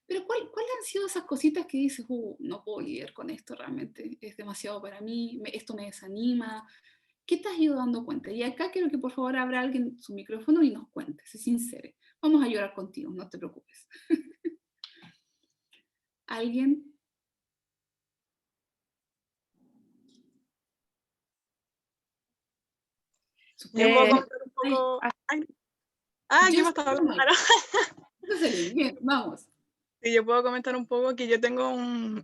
[SPEAKER 1] Pero ¿cuáles han sido esas cositas que dices, no puedo lidiar con esto realmente, es demasiado para mí, esto me desanima? ¿Qué te has ido dando cuenta? Y acá quiero que por favor abra alguien su micrófono y nos cuente, se sincere. Vamos a llorar contigo, no te preocupes. ¿Alguien?
[SPEAKER 4] Yo puedo comentar un
[SPEAKER 1] Ay,
[SPEAKER 4] poco. ¿Qué me estaba hablando?
[SPEAKER 1] Bien, vamos.
[SPEAKER 4] Sí, yo puedo comentar un poco que yo tengo un,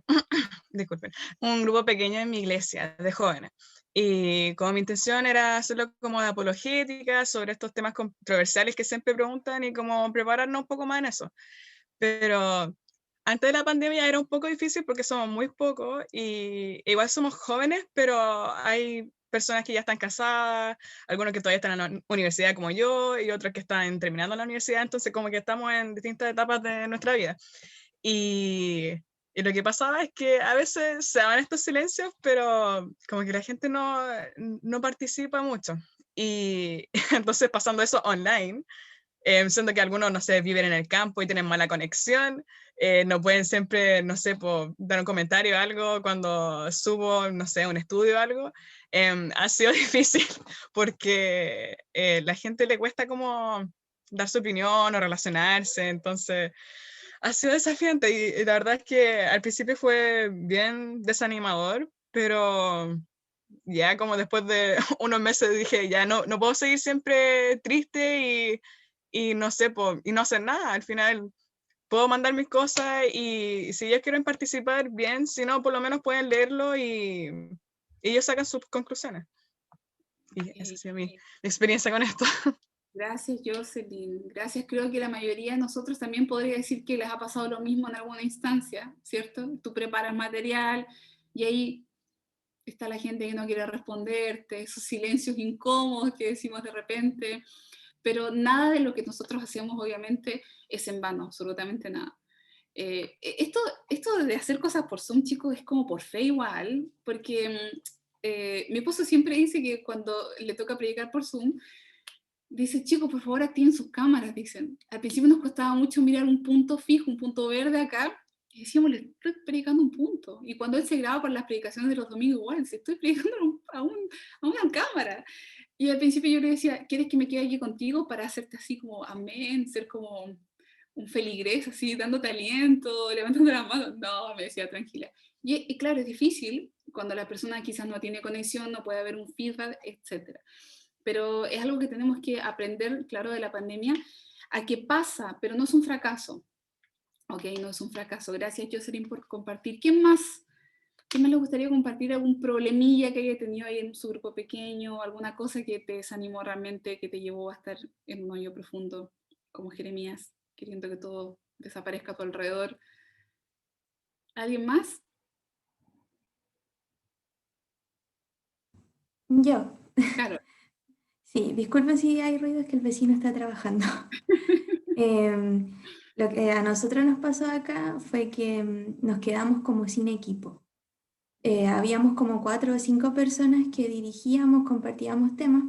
[SPEAKER 4] disculpen, un grupo pequeño en mi iglesia de jóvenes. Y como mi intención era hacerlo como de apologética sobre estos temas controversiales que siempre preguntan y como prepararnos un poco más en eso. Pero antes de la pandemia era un poco difícil porque somos muy pocos y igual somos jóvenes, pero hay personas que ya están casadas, algunos que todavía están en la universidad como yo y otros que están terminando la universidad, entonces como que estamos en distintas etapas de nuestra vida. Y lo que pasaba es que a veces se daban estos silencios, pero como que la gente no participa mucho. Y entonces pasando eso online, siendo que algunos, no sé, viven en el campo y tienen mala conexión, no pueden siempre, no sé, dar un comentario o algo cuando subo, no sé, un estudio o algo, ha sido difícil porque la gente le cuesta como dar su opinión o relacionarse, entonces ha sido desafiante y la verdad es que al principio fue bien desanimador, pero ya como después de unos meses dije, ya no puedo seguir siempre triste y no sé, y no hacer nada. Al final puedo mandar mis cosas y si ellos quieren participar, bien, si no, por lo menos pueden leerlo y ellos sacan sus conclusiones. Y esa ha sido mi experiencia con esto.
[SPEAKER 1] Gracias, Jocelyn. Gracias. Creo que la mayoría de nosotros también podría decir que les ha pasado lo mismo en alguna instancia, ¿cierto? Tú preparas material y ahí está la gente que no quiere responderte, esos silencios incómodos que decimos de repente, pero nada de lo que nosotros hacemos obviamente es en vano, absolutamente nada. Esto de hacer cosas por Zoom, chicos, es como por fe igual, porque mi esposo siempre dice que cuando le toca predicar por Zoom, dice, chicos, por favor activen sus cámaras, dicen. Al principio nos costaba mucho mirar un punto fijo, un punto verde acá, y decíamos, le estoy predicando un punto. Y cuando él se graba por las predicaciones de los domingos, igual, se estoy predicando a una cámara. Y al principio yo le decía, ¿quieres que me quede aquí contigo para hacerte así como amén, ser como un feligrés, así, dándote aliento, levantando las manos? No, me decía, tranquila. Y claro, es difícil cuando la persona quizás no tiene conexión, no puede haber un feedback, etc. pero es algo que tenemos que aprender, claro, de la pandemia, a que pasa, pero no es un fracaso. Ok, no es un fracaso. Gracias, Jocelyn, por compartir. ¿Quién más? ¿Qué más le gustaría compartir? ¿Algún problemilla que haya tenido ahí en su grupo pequeño? ¿Alguna cosa que te desanimó realmente, que te llevó a estar en un hoyo profundo, como Jeremías, queriendo que todo desaparezca a tu alrededor? ¿Alguien más?
[SPEAKER 5] Yo.
[SPEAKER 1] Claro.
[SPEAKER 5] Sí, disculpen si hay ruido, es que el vecino está trabajando. Lo que a nosotros nos pasó acá fue que nos quedamos como sin equipo. Habíamos como 4 o 5 personas que dirigíamos, compartíamos temas,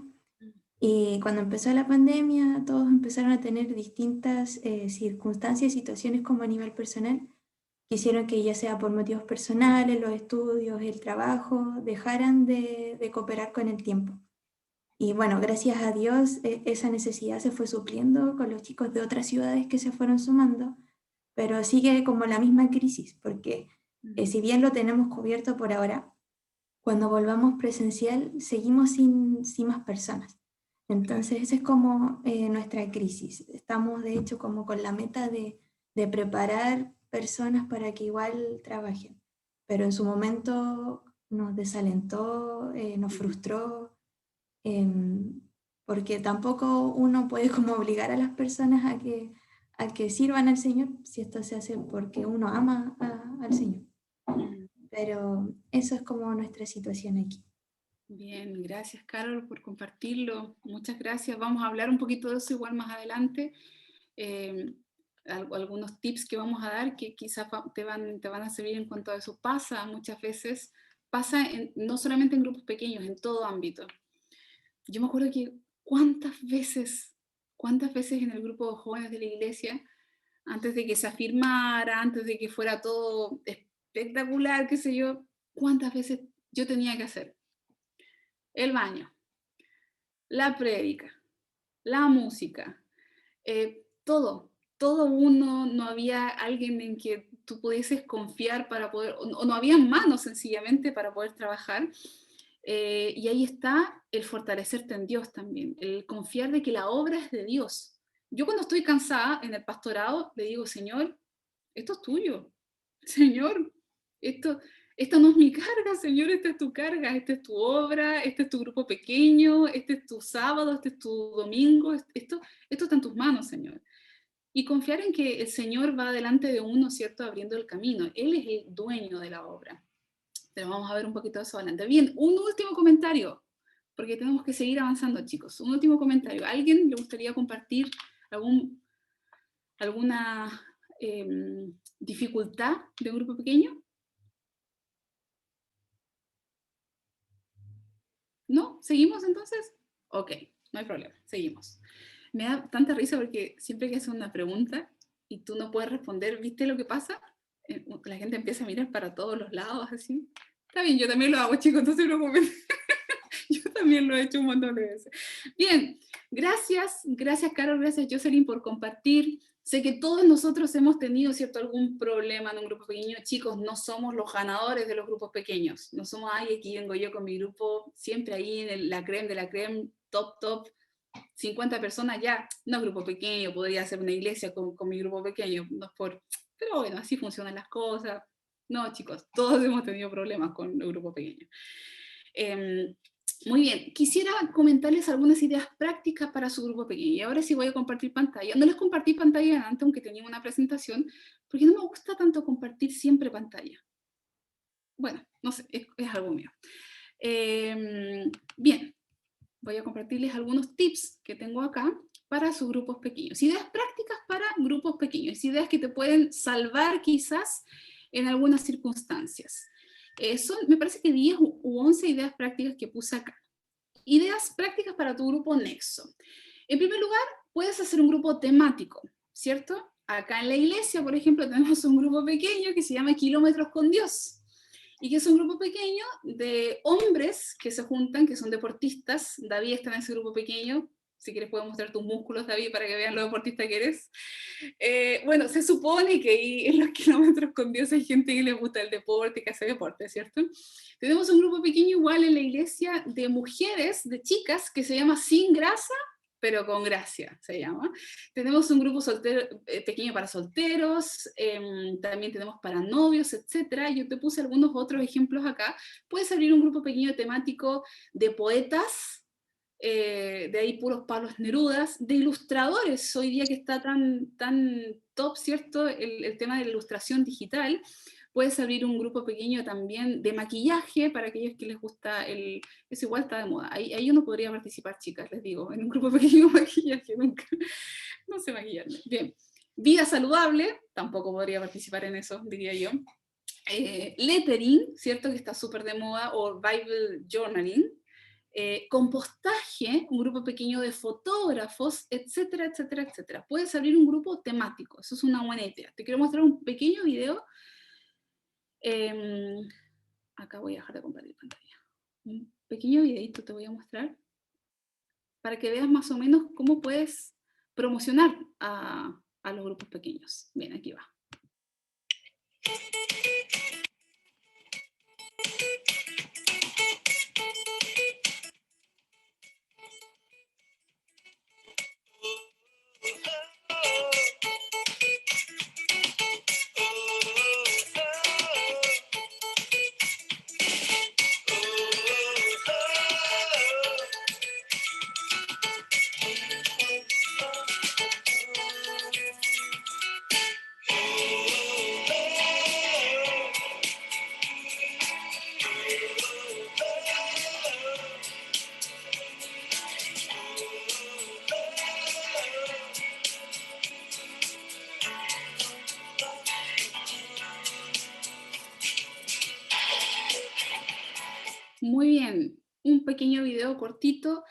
[SPEAKER 5] y cuando empezó la pandemia todos empezaron a tener distintas circunstancias y situaciones como a nivel personal, que hicieron que ya sea por motivos personales, los estudios, el trabajo, dejaran de cooperar con el tiempo. Y bueno, gracias a Dios esa necesidad se fue supliendo con los chicos de otras ciudades que se fueron sumando, pero sigue como la misma crisis, porque si bien lo tenemos cubierto por ahora, cuando volvamos presencial seguimos sin más personas. Entonces esa es como nuestra crisis. Estamos de hecho como con la meta de preparar personas para que igual trabajen, pero en su momento nos desalentó, nos frustró, porque tampoco uno puede como obligar a las personas a que sirvan al Señor si esto se hace porque uno ama al Señor. Pero eso es como nuestra situación aquí.
[SPEAKER 1] Bien, gracias Carol por compartirlo, muchas gracias. Vamos a hablar un poquito de eso igual más adelante. Algunos tips que vamos a dar que quizás te van a servir en cuanto a eso. Pasa muchas veces, no solamente en grupos pequeños, en todo ámbito. Yo me acuerdo que cuántas veces en el grupo de jóvenes de la iglesia, antes de que se afirmara, antes de que fuera todo espectacular, qué sé yo, cuántas veces yo tenía que hacer el baño, la prédica, la música, todo uno, no había alguien en que tú pudieses confiar para poder, o no había manos sencillamente para poder trabajar. Y ahí está el fortalecerte en Dios también, el confiar de que la obra es de Dios. Yo cuando estoy cansada en el pastorado, le digo, Señor, esto es tuyo. Señor, esto no es mi carga, Señor, esta es tu carga, esta es tu obra, este es tu grupo pequeño, este es tu sábado, este es tu domingo, esto está en tus manos, Señor. Y confiar en que el Señor va delante de uno, ¿cierto?, abriendo el camino. Él es el dueño de la obra. Pero vamos a ver un poquito de eso adelante. Bien, un último comentario, porque tenemos que seguir avanzando, chicos. Un último comentario. ¿A alguien le gustaría compartir alguna dificultad de un grupo pequeño? ¿No? ¿Seguimos entonces? Ok, no hay problema, seguimos. Me da tanta risa porque siempre que haces una pregunta y tú no puedes responder, ¿viste lo que pasa? La gente empieza a mirar para todos los lados, así. Está bien, yo también lo hago, chicos, no se preocupen. Yo también lo he hecho un montón de veces. Bien, gracias Carol, gracias Jocelyn por compartir. Sé que todos nosotros hemos tenido, ¿cierto?, algún problema en un grupo pequeño. Chicos, no somos los ganadores de los grupos pequeños. No somos, ay, aquí vengo yo con mi grupo, siempre ahí en la creme de la creme, top, 50 personas ya. No es grupo pequeño, podría ser una iglesia con mi grupo pequeño, no es por... Pero bueno, así funcionan las cosas. No, chicos, todos hemos tenido problemas con el grupo pequeño. Muy bien, quisiera comentarles algunas ideas prácticas para su grupo pequeño. Y ahora sí voy a compartir pantalla. No les compartí pantalla antes, aunque tenía una presentación, porque no me gusta tanto compartir siempre pantalla. Bueno, no sé, es algo mío. Bien, voy a compartirles algunos tips que tengo acá para sus grupos pequeños. Ideas prácticas para grupos pequeños. Ideas que te pueden salvar quizás en algunas circunstancias. Me parece que 10 u 11 ideas prácticas que puse acá. Ideas prácticas para tu grupo Nexo. En primer lugar, puedes hacer un grupo temático, ¿cierto? Acá en la iglesia, por ejemplo, tenemos un grupo pequeño que se llama Kilómetros con Dios, y que es un grupo pequeño de hombres que se juntan, que son deportistas. David está en ese grupo pequeño, Si quieres puedo mostrar tus músculos, David, para que vean lo deportista que eres. Bueno, se supone que ahí en los kilómetros con Dios hay gente que le gusta el deporte, que hace deporte, ¿cierto? Tenemos un grupo pequeño igual en la iglesia de mujeres, de chicas, que se llama Sin Grasa, pero con gracia, se llama. Tenemos un grupo pequeño para solteros, también tenemos para novios, etc. Yo te puse algunos otros ejemplos acá. Puedes abrir un grupo pequeño temático de poetas, de ahí puros Pablos Nerudas, de ilustradores, hoy día que está tan top, ¿cierto? El tema de la ilustración digital. Puedes abrir un grupo pequeño también de maquillaje para aquellos que les gusta eso igual está de moda. Ahí uno podría participar, chicas, les digo, en un grupo pequeño de maquillaje, nunca, no sé maquillarme. Bien, vida saludable, tampoco podría participar en eso, diría yo. Lettering, ¿cierto? Que está súper de moda, o Bible Journaling. Compostaje, un grupo pequeño de fotógrafos, etcétera, etcétera, etcétera. Puedes abrir un grupo temático, eso es una buena idea. Te quiero mostrar un pequeño video. Acá voy a dejar de compartir pantalla. Un pequeño videito te voy a mostrar para que veas más o menos cómo puedes promocionar a los grupos pequeños. Bien, aquí va. Muy bien, un pequeño video cortito.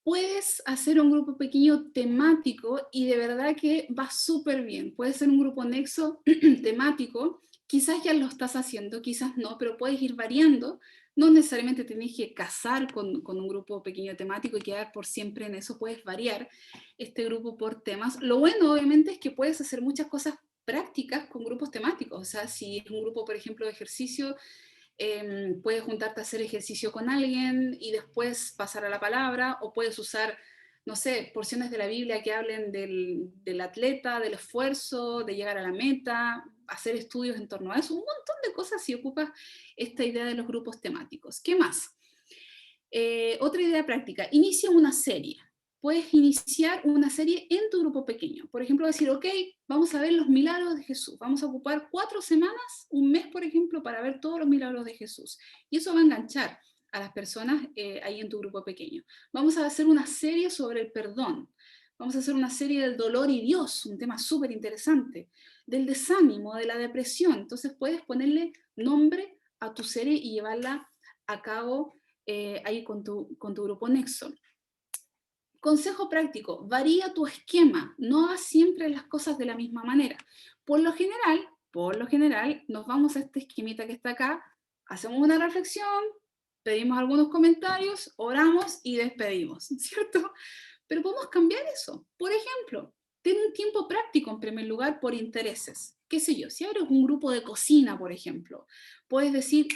[SPEAKER 1] Puedes hacer un grupo pequeño temático y de verdad que va súper bien. Puede ser un grupo nexo temático, quizás ya lo estás haciendo, quizás no, pero puedes ir variando. No necesariamente tenés que casar con un grupo pequeño temático y quedar por siempre en eso, puedes variar este grupo por temas. Lo bueno obviamente es que puedes hacer muchas cosas prácticas con grupos temáticos, o sea, si es un grupo, por ejemplo, de ejercicio, puedes juntarte a hacer ejercicio con alguien y después pasar a la palabra, o puedes usar, no sé, porciones de la Biblia que hablen del atleta, del esfuerzo, de llegar a la meta, hacer estudios en torno a eso, un montón de cosas si ocupas esta idea de los grupos temáticos. ¿Qué más? Otra idea práctica, inicia una serie. Puedes iniciar una serie en tu grupo pequeño. Por ejemplo, decir, ok, vamos a ver los milagros de Jesús. Vamos a ocupar 4 semanas, un mes, por ejemplo, para ver todos los milagros de Jesús. Y eso va a enganchar a las personas ahí en tu grupo pequeño. Vamos a hacer una serie sobre el perdón. Vamos a hacer una serie del dolor y Dios, un tema súper interesante. Del desánimo, de la depresión. Entonces puedes ponerle nombre a tu serie y llevarla a cabo ahí con tu grupo Nexo. Consejo práctico, varía tu esquema, no hagas siempre las cosas de la misma manera. Por lo general, nos vamos a este esquemita que está acá, hacemos una reflexión, pedimos algunos comentarios, oramos y despedimos, ¿cierto? Pero podemos cambiar eso. Por ejemplo, ten un tiempo práctico en primer lugar por intereses. ¿Qué sé yo? Si abres un grupo de cocina, por ejemplo, puedes decir,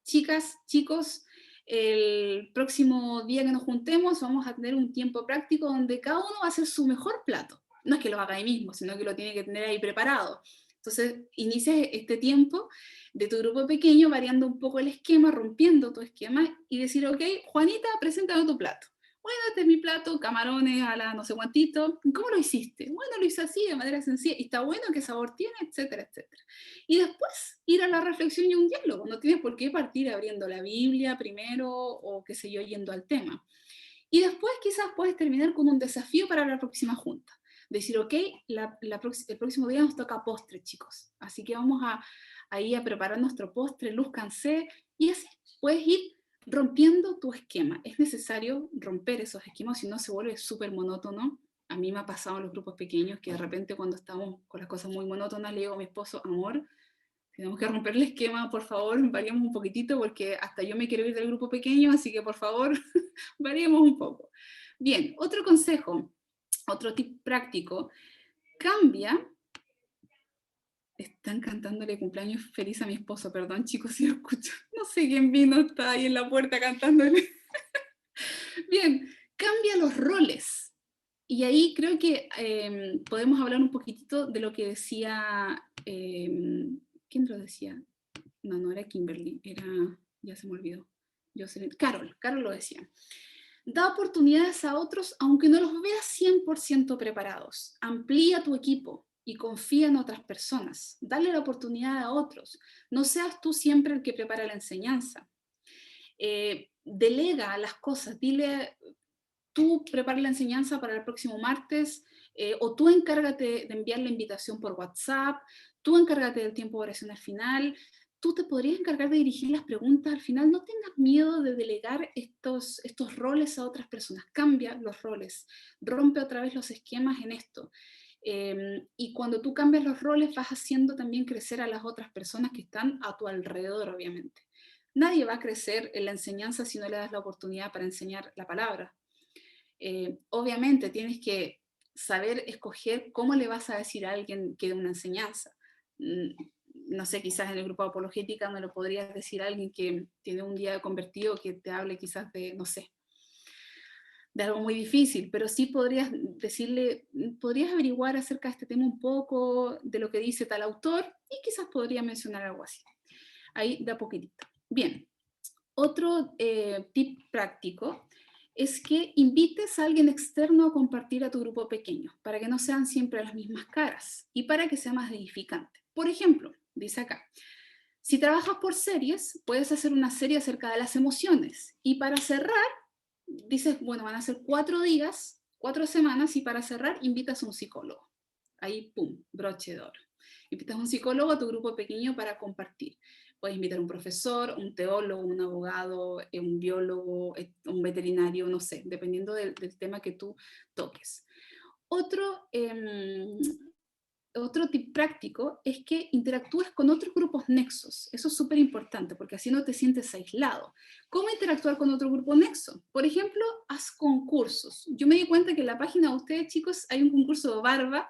[SPEAKER 1] chicas, chicos, el próximo día que nos juntemos vamos a tener un tiempo práctico donde cada uno va a hacer su mejor plato. No es que lo haga ahí mismo, sino que lo tiene que tener ahí preparado. Entonces, inicias este tiempo de tu grupo pequeño, variando un poco el esquema, rompiendo tu esquema y decir, ok, Juanita, preséntame tu plato. Bueno, este es mi plato, camarones a la no sé cuántito. ¿Cómo lo hiciste? Bueno, lo hice así, de manera sencilla. Y está bueno, qué sabor tiene, etcétera, etcétera. Y después ir a la reflexión y un diálogo. No tienes por qué partir abriendo la Biblia primero o qué sé yo, yendo al tema. Y después quizás puedes terminar con un desafío para la próxima junta. Decir, ok, el próximo día nos toca postre, chicos. Así que vamos a ir a preparar nuestro postre, lúzcanse. Y así puedes ir rompiendo tu esquema. Es necesario romper esos esquemas, si no se vuelve súper monótono. A mí me ha pasado en los grupos pequeños que de repente cuando estamos con las cosas muy monótonas le digo a mi esposo, amor, tenemos que romper el esquema, por favor, variemos un poquitito porque hasta yo me quiero ir del grupo pequeño, así que por favor, variemos un poco. Bien, otro consejo, otro tip práctico, cambia. Están cantándole cumpleaños feliz a mi esposo, perdón chicos si lo escucho. No sé quién vino, está ahí en la puerta cantándole. Bien, cambia los roles. Y ahí creo que podemos hablar un poquitito de lo que decía, ¿quién lo decía? No era Kimberly, era, ya se me olvidó. Carol lo decía. Da oportunidades a otros aunque no los veas 100% preparados. Amplía tu equipo y confía en otras personas. Dale la oportunidad a otros. No seas tú siempre el que prepara la enseñanza. Delega las cosas. Dile, tú prepara la enseñanza para el próximo martes, o tú encárgate de enviar la invitación por WhatsApp, tú encárgate del tiempo de oración al final, tú te podrías encargar de dirigir las preguntas al final. No tengas miedo de delegar estos roles a otras personas. Cambia los roles, rompe otra vez los esquemas en esto. Y cuando tú cambias los roles vas haciendo también crecer a las otras personas que están a tu alrededor, obviamente. Nadie va a crecer en la enseñanza si no le das la oportunidad para enseñar la palabra. Obviamente tienes que saber escoger cómo le vas a decir a alguien que dé una enseñanza. No sé, quizás en el grupo de apologética me lo podrías decir a alguien que tiene un día de convertido que te hable quizás de, no sé, de algo muy difícil, pero sí podrías decirle, podrías averiguar acerca de este tema un poco, de lo que dice tal autor, y quizás podría mencionar algo así. Ahí de a poquitito. Bien, otro tip práctico es que invites a alguien externo a compartir a tu grupo pequeño, para que no sean siempre las mismas caras y para que sea más edificante. Por ejemplo, dice acá, si trabajas por series, puedes hacer una serie acerca de las emociones, y para cerrar, dices, bueno, van a ser 4 días, 4 semanas, y para cerrar invitas a un psicólogo. Ahí, pum, broche de oro. Invitas a un psicólogo a tu grupo pequeño para compartir. Puedes invitar a un profesor, un teólogo, un abogado, un biólogo, un veterinario, no sé, dependiendo del tema que tú toques. Otro tip práctico es que interactúes con otros grupos nexos. Eso es súper importante porque así no te sientes aislado. ¿Cómo interactuar con otro grupo nexo? Por ejemplo, haz concursos. Yo me di cuenta que en la página de ustedes, chicos, hay un concurso de barba,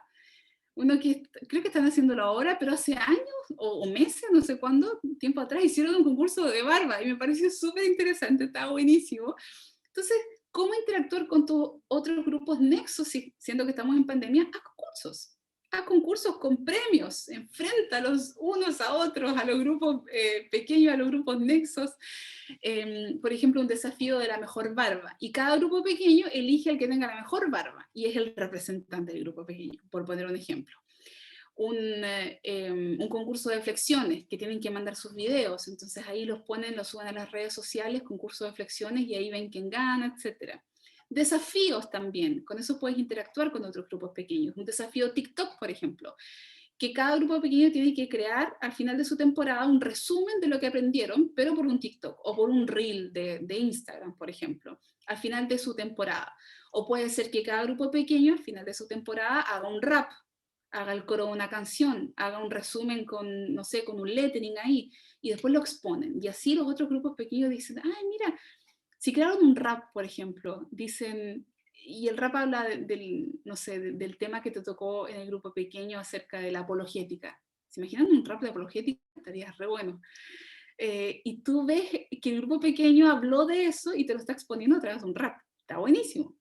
[SPEAKER 1] uno que creo que están haciéndolo ahora, pero hace años o meses, no sé cuándo, tiempo atrás, hicieron un concurso de barba y me pareció súper interesante, estaba buenísimo. Entonces, ¿cómo interactuar con tus otros grupos nexos, siendo que estamos en pandemia? Haz concursos con premios, enfréntalos unos a otros, a los grupos pequeños, a los grupos nexos. Por ejemplo, un desafío de la mejor barba, y cada grupo pequeño elige al que tenga la mejor barba, y es el representante del grupo pequeño, por poner un ejemplo. Un concurso de flexiones, que tienen que mandar sus videos, entonces ahí los suben a las redes sociales, concurso de flexiones, y ahí ven quién gana, etc. Desafíos también, con eso puedes interactuar con otros grupos pequeños. Un desafío TikTok, por ejemplo, que cada grupo pequeño tiene que crear al final de su temporada un resumen de lo que aprendieron, pero por un TikTok o por un reel de Instagram, por ejemplo, al final de su temporada. O puede ser que cada grupo pequeño al final de su temporada haga un rap, haga el coro de una canción, haga un resumen con, no sé, con un lettering ahí, y después lo exponen. Y así los otros grupos pequeños dicen, ay, mira, si crearon un rap, por ejemplo, dicen, y el rap habla no sé, del tema que te tocó en el grupo pequeño acerca de la apologética. ¿Se imaginan un rap de apologética? Estaría re bueno. Y tú ves que el grupo pequeño habló de eso y te lo está exponiendo a través de un rap. Está buenísimo.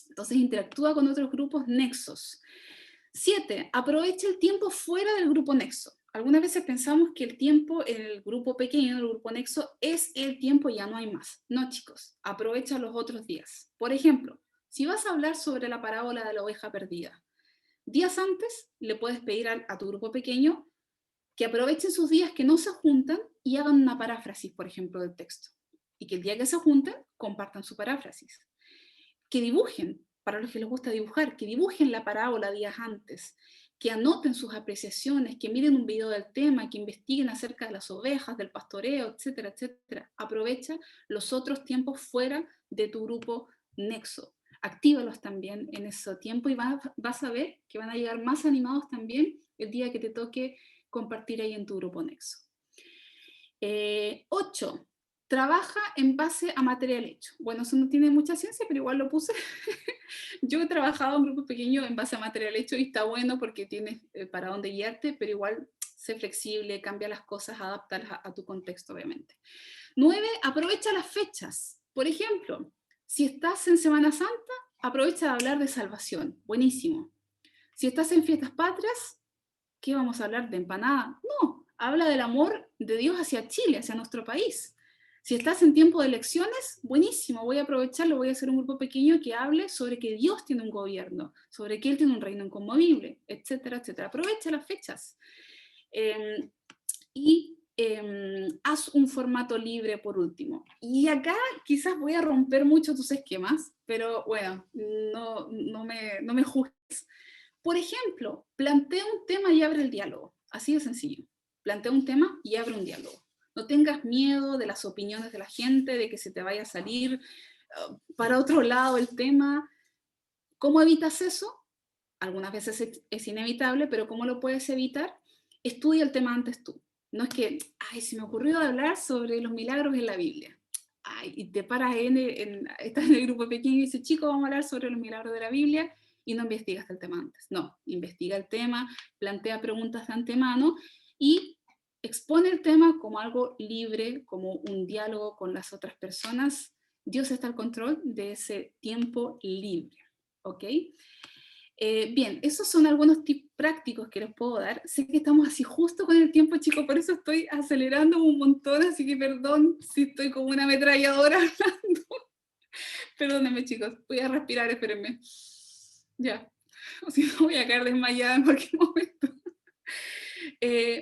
[SPEAKER 1] Entonces interactúa con otros grupos nexos. 7. Aprovecha el tiempo fuera del grupo nexo. Algunas veces pensamos que el tiempo en el grupo pequeño, en el grupo nexo, es el tiempo y ya no hay más. No, chicos, aprovecha los otros días. Por ejemplo, si vas a hablar sobre la parábola de la oveja perdida, días antes le puedes pedir a tu grupo pequeño que aprovechen sus días que no se juntan y hagan una paráfrasis, por ejemplo, del texto. Y que el día que se junten, compartan su paráfrasis. Que dibujen, para los que les gusta dibujar, que dibujen la parábola días antes, que anoten sus apreciaciones, que miren un video del tema, que investiguen acerca de las ovejas, del pastoreo, etcétera, etcétera. Aprovecha los otros tiempos fuera de tu grupo nexo. Actívalos también en ese tiempo y vas a ver que van a llegar más animados también el día que te toque compartir ahí en tu grupo nexo. 8. trabaja en base a material hecho. Bueno, eso no tiene mucha ciencia, pero igual lo puse. Yo he trabajado en grupos pequeños en base a material hecho y está bueno porque tienes para dónde guiarte, pero igual sé flexible, cambia las cosas, adaptarlas a tu contexto, obviamente. 9, aprovecha las fechas. Por ejemplo, si estás en Semana Santa, aprovecha de hablar de salvación. Buenísimo. Si estás en fiestas patrias, ¿qué vamos a hablar? ¿De empanada? No, habla del amor de Dios hacia Chile, hacia nuestro país. Si estás en tiempo de elecciones, buenísimo, voy a aprovecharlo, voy a hacer un grupo pequeño que hable sobre que Dios tiene un gobierno, sobre que Él tiene un reino inconmovible, etcétera, etcétera. Aprovecha las fechas. Haz un formato libre por último. Y acá quizás voy a romper mucho tus esquemas, pero bueno, no me juzgues. Por ejemplo, plantea un tema y abre el diálogo. Así de sencillo. Plantea un tema y abre un diálogo. No tengas miedo de las opiniones de la gente, de que se te vaya a salir para otro lado el tema. ¿Cómo evitas eso? Algunas veces es inevitable, pero ¿cómo lo puedes evitar? Estudia el tema antes tú. No es que, ay, se me ocurrió hablar sobre los milagros en la Biblia. Ay, y te paras estás en el grupo pequeño y dices, chicos, vamos a hablar sobre los milagros de la Biblia, y no investigas el tema antes. No, investiga el tema, plantea preguntas de antemano y expone el tema como algo libre, como un diálogo con las otras personas. Dios está al control de ese tiempo libre, ¿ok? Bien, esos son algunos tips prácticos que les puedo dar. Sé que estamos así justo con el tiempo, chicos, por eso estoy acelerando un montón, así que perdón si estoy como una ametralladora hablando. Perdónenme, chicos, voy a respirar, espérenme. Ya, o si no voy a caer desmayada en cualquier momento.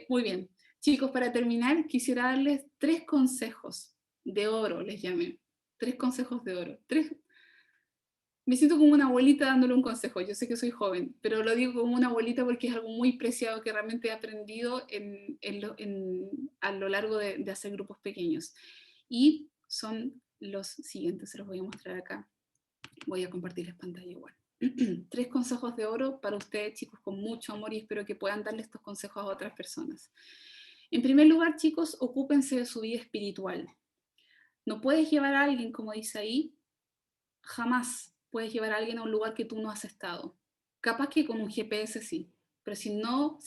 [SPEAKER 1] Muy bien, chicos, para terminar, quisiera darles 3 consejos de oro, les llamé. 3 consejos de oro. Me siento como una abuelita dándole un consejo. Yo sé que soy joven, pero lo digo como una abuelita porque es algo muy preciado que realmente he aprendido a lo largo de hacer grupos pequeños. Y son los siguientes, se los voy a mostrar acá. Voy a compartirles pantalla igual. 3 consejos de oro para ustedes, chicos, con mucho amor, y espero que puedan darle estos consejos a otras personas. En primer lugar, chicos, ocúpense de su vida espiritual. No puedes llevar a alguien, como dice ahí, jamás puedes llevar a alguien a un lugar que tú no has estado. Capaz que con un GPS sí, pero si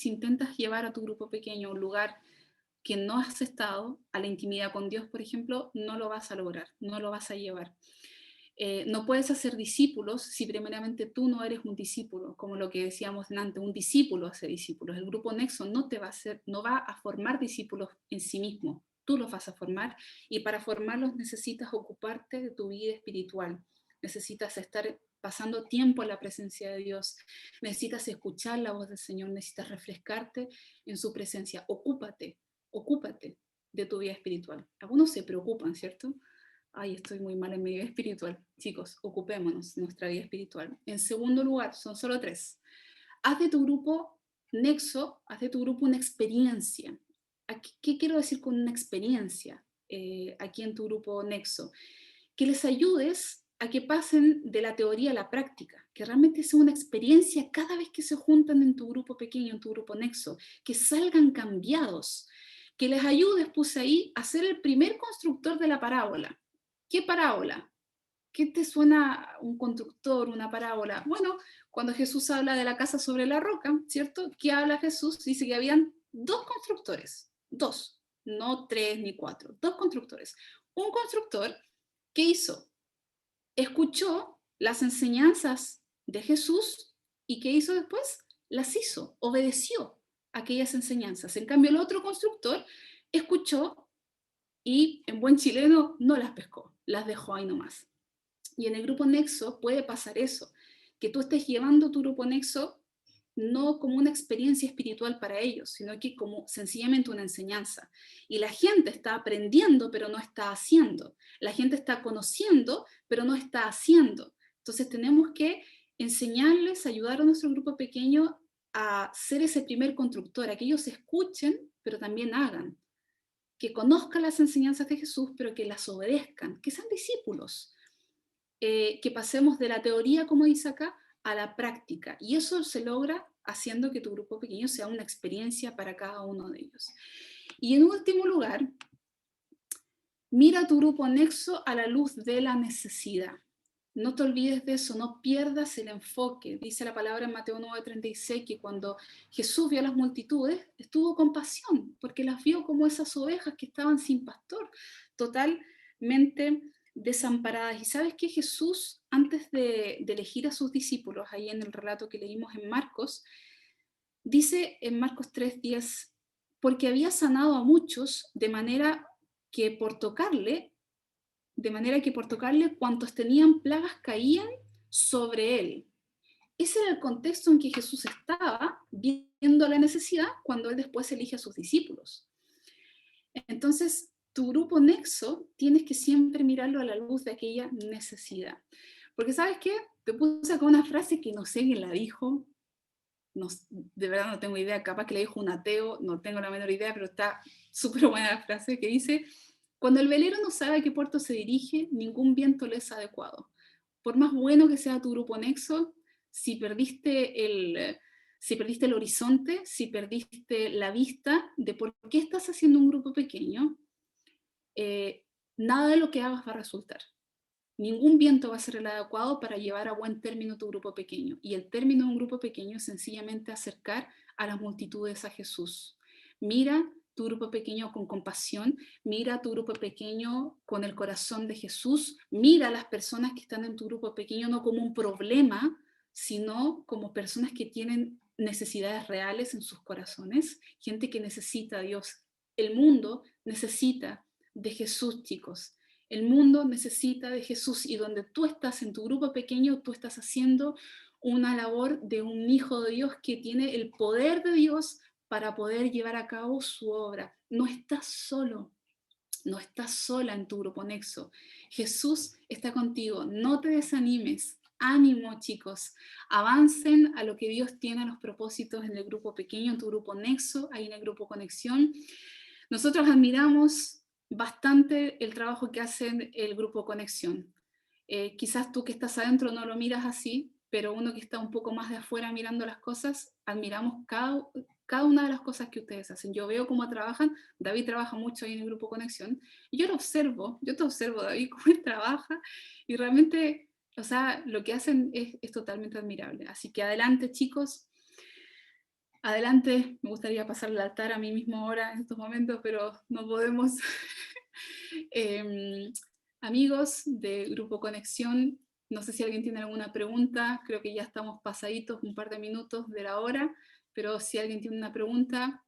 [SPEAKER 1] intentas llevar a tu grupo pequeño a un lugar que no has estado, a la intimidad con Dios, por ejemplo, no lo vas a lograr, no lo vas a llevar. No puedes hacer discípulos si primeramente tú no eres un discípulo, como lo que decíamos antes, un discípulo hace discípulos. El grupo Nexo no va a formar discípulos en sí mismo, tú los vas a formar, y para formarlos necesitas ocuparte de tu vida espiritual, necesitas estar pasando tiempo en la presencia de Dios, necesitas escuchar la voz del Señor, necesitas refrescarte en su presencia. Ocúpate de tu vida espiritual. Algunos se preocupan, ¿cierto? Ay, estoy muy mal en mi vida espiritual. Chicos, ocupémonos de nuestra vida espiritual. En segundo lugar, son solo 3. Haz de tu grupo Nexo, haz de tu grupo una experiencia. ¿Qué quiero decir con una experiencia aquí en tu grupo Nexo? Que les ayudes a que pasen de la teoría a la práctica, que realmente sea una experiencia cada vez que se juntan en tu grupo pequeño, en tu grupo Nexo, que salgan cambiados, que les ayudes, puse ahí, a ser el primer constructor de la parábola. ¿Qué parábola? ¿Qué te suena un constructor, una parábola? Bueno, cuando Jesús habla de la casa sobre la roca, ¿cierto? ¿Qué habla Jesús? Dice que habían 2 constructores, 2, no 3 ni 4, 2 constructores. Un constructor, ¿qué hizo? Escuchó las enseñanzas de Jesús y ¿qué hizo después? Las hizo, obedeció aquellas enseñanzas. En cambio, el otro constructor escuchó y en buen chileno no las pescó, las dejó ahí nomás. Y en el grupo Nexo puede pasar eso, que tú estés llevando tu grupo Nexo no como una experiencia espiritual para ellos, sino que como sencillamente una enseñanza. Y la gente está aprendiendo, pero no está haciendo. La gente está conociendo, pero no está haciendo. Entonces tenemos que enseñarles, ayudar a nuestro grupo pequeño a ser ese primer constructor, a que ellos escuchen, pero también hagan. Que conozcan las enseñanzas de Jesús, pero que las obedezcan, que sean discípulos. Que pasemos de la teoría, como dice acá, a la práctica. Y eso se logra haciendo que tu grupo pequeño sea una experiencia para cada uno de ellos. Y en último lugar, Mira tu grupo nexo a la luz de la necesidad. No te olvides de eso, no pierdas el enfoque. Dice la palabra en Mateo 9:36 que cuando Jesús vio a las multitudes, estuvo con compasión, porque las vio como esas ovejas que estaban sin pastor, totalmente desamparadas. Y sabes que Jesús, antes de elegir a sus discípulos, ahí en el relato que leímos en Marcos, dice en Marcos 3:10, porque había sanado a muchos de manera que por tocarle cuantos tenían plagas caían sobre él. Ese era el contexto en que Jesús estaba viendo la necesidad cuando él después elige a sus discípulos. Entonces, tu grupo nexo tienes que siempre mirarlo a la luz de aquella necesidad. Porque ¿sabes qué? Te puse acá una frase que no sé quién la dijo, no, de verdad no tengo idea, capaz que la dijo un ateo, no tengo la menor idea, pero está súper buena la frase que dice: cuando el velero no sabe a qué puerto se dirige, ningún viento le es adecuado. Por más bueno que sea tu grupo nexo, si perdiste el horizonte, si perdiste la vista de por qué estás haciendo un grupo pequeño, nada de lo que hagas va a resultar. Ningún viento va a ser el adecuado para llevar a buen término tu grupo pequeño. Y el término de un grupo pequeño es sencillamente acercar a las multitudes a Jesús. Mira tu grupo pequeño con compasión, mira tu grupo pequeño con el corazón de Jesús, mira a las personas que están en tu grupo pequeño no como un problema, sino como personas que tienen necesidades reales en sus corazones, gente que necesita a Dios. El mundo necesita de Jesús, chicos. El mundo necesita de Jesús, y donde tú estás en tu grupo pequeño, tú estás haciendo una labor de un hijo de Dios que tiene el poder de Dios para poder llevar a cabo su obra. No estás solo, no estás sola en tu grupo nexo. Jesús está contigo, no te desanimes. Ánimo, chicos, avancen a lo que Dios tiene, a los propósitos en el grupo pequeño, en tu grupo nexo, ahí en el grupo conexión. Nosotros admiramos bastante el trabajo que hacen el grupo Conexión. Quizás tú que estás adentro no lo miras así, pero uno que está un poco más de afuera mirando las cosas, admiramos cada una de las cosas que ustedes hacen. Yo veo cómo trabajan, David trabaja mucho ahí en el grupo Conexión, y yo te observo, David, cómo él trabaja, y realmente, o sea, lo que hacen es totalmente admirable. Así que adelante, chicos. Adelante, me gustaría pasar el altar a mí mismo ahora en estos momentos, pero no podemos. Amigos de Grupo Conexión, no sé si alguien tiene alguna pregunta, creo que ya estamos pasaditos un par de minutos de la hora, pero si alguien tiene una pregunta,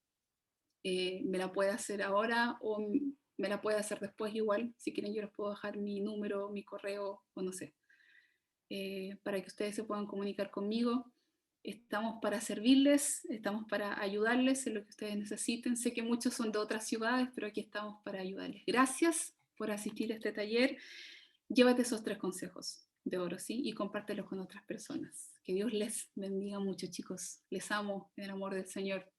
[SPEAKER 1] me la puede hacer ahora o me la puede hacer después igual. Si quieren yo les puedo dejar mi número, mi correo o no sé, para que ustedes se puedan comunicar conmigo. Estamos para servirles, estamos para ayudarles en lo que ustedes necesiten. Sé que muchos son de otras ciudades, pero aquí estamos para ayudarles. Gracias por asistir a este taller. Llévate esos 3 consejos de oro, ¿sí? Y compártelos con otras personas. Que Dios les bendiga mucho, chicos. Les amo en el amor del Señor.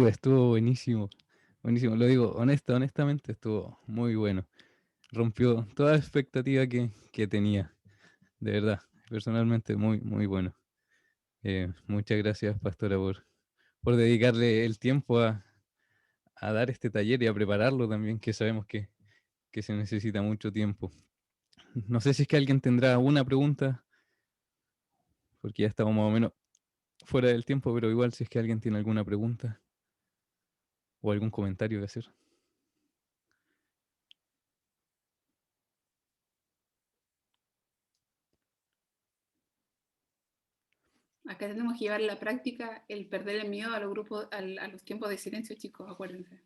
[SPEAKER 6] Estuvo buenísimo, buenísimo. Lo digo honestamente, estuvo muy bueno. Rompió toda la expectativa que tenía. De verdad, personalmente muy, muy bueno. Muchas gracias, pastora, por dedicarle el tiempo a dar este taller y a prepararlo también, que sabemos que se necesita mucho tiempo. No sé si es que alguien tendrá una pregunta, porque ya estamos más o menos fuera del tiempo, pero igual si es que alguien tiene alguna pregunta o algún comentario que hacer.
[SPEAKER 1] Acá tenemos que llevar a la práctica el perder el miedo a los grupos, a los tiempos de silencio, chicos, acuérdense.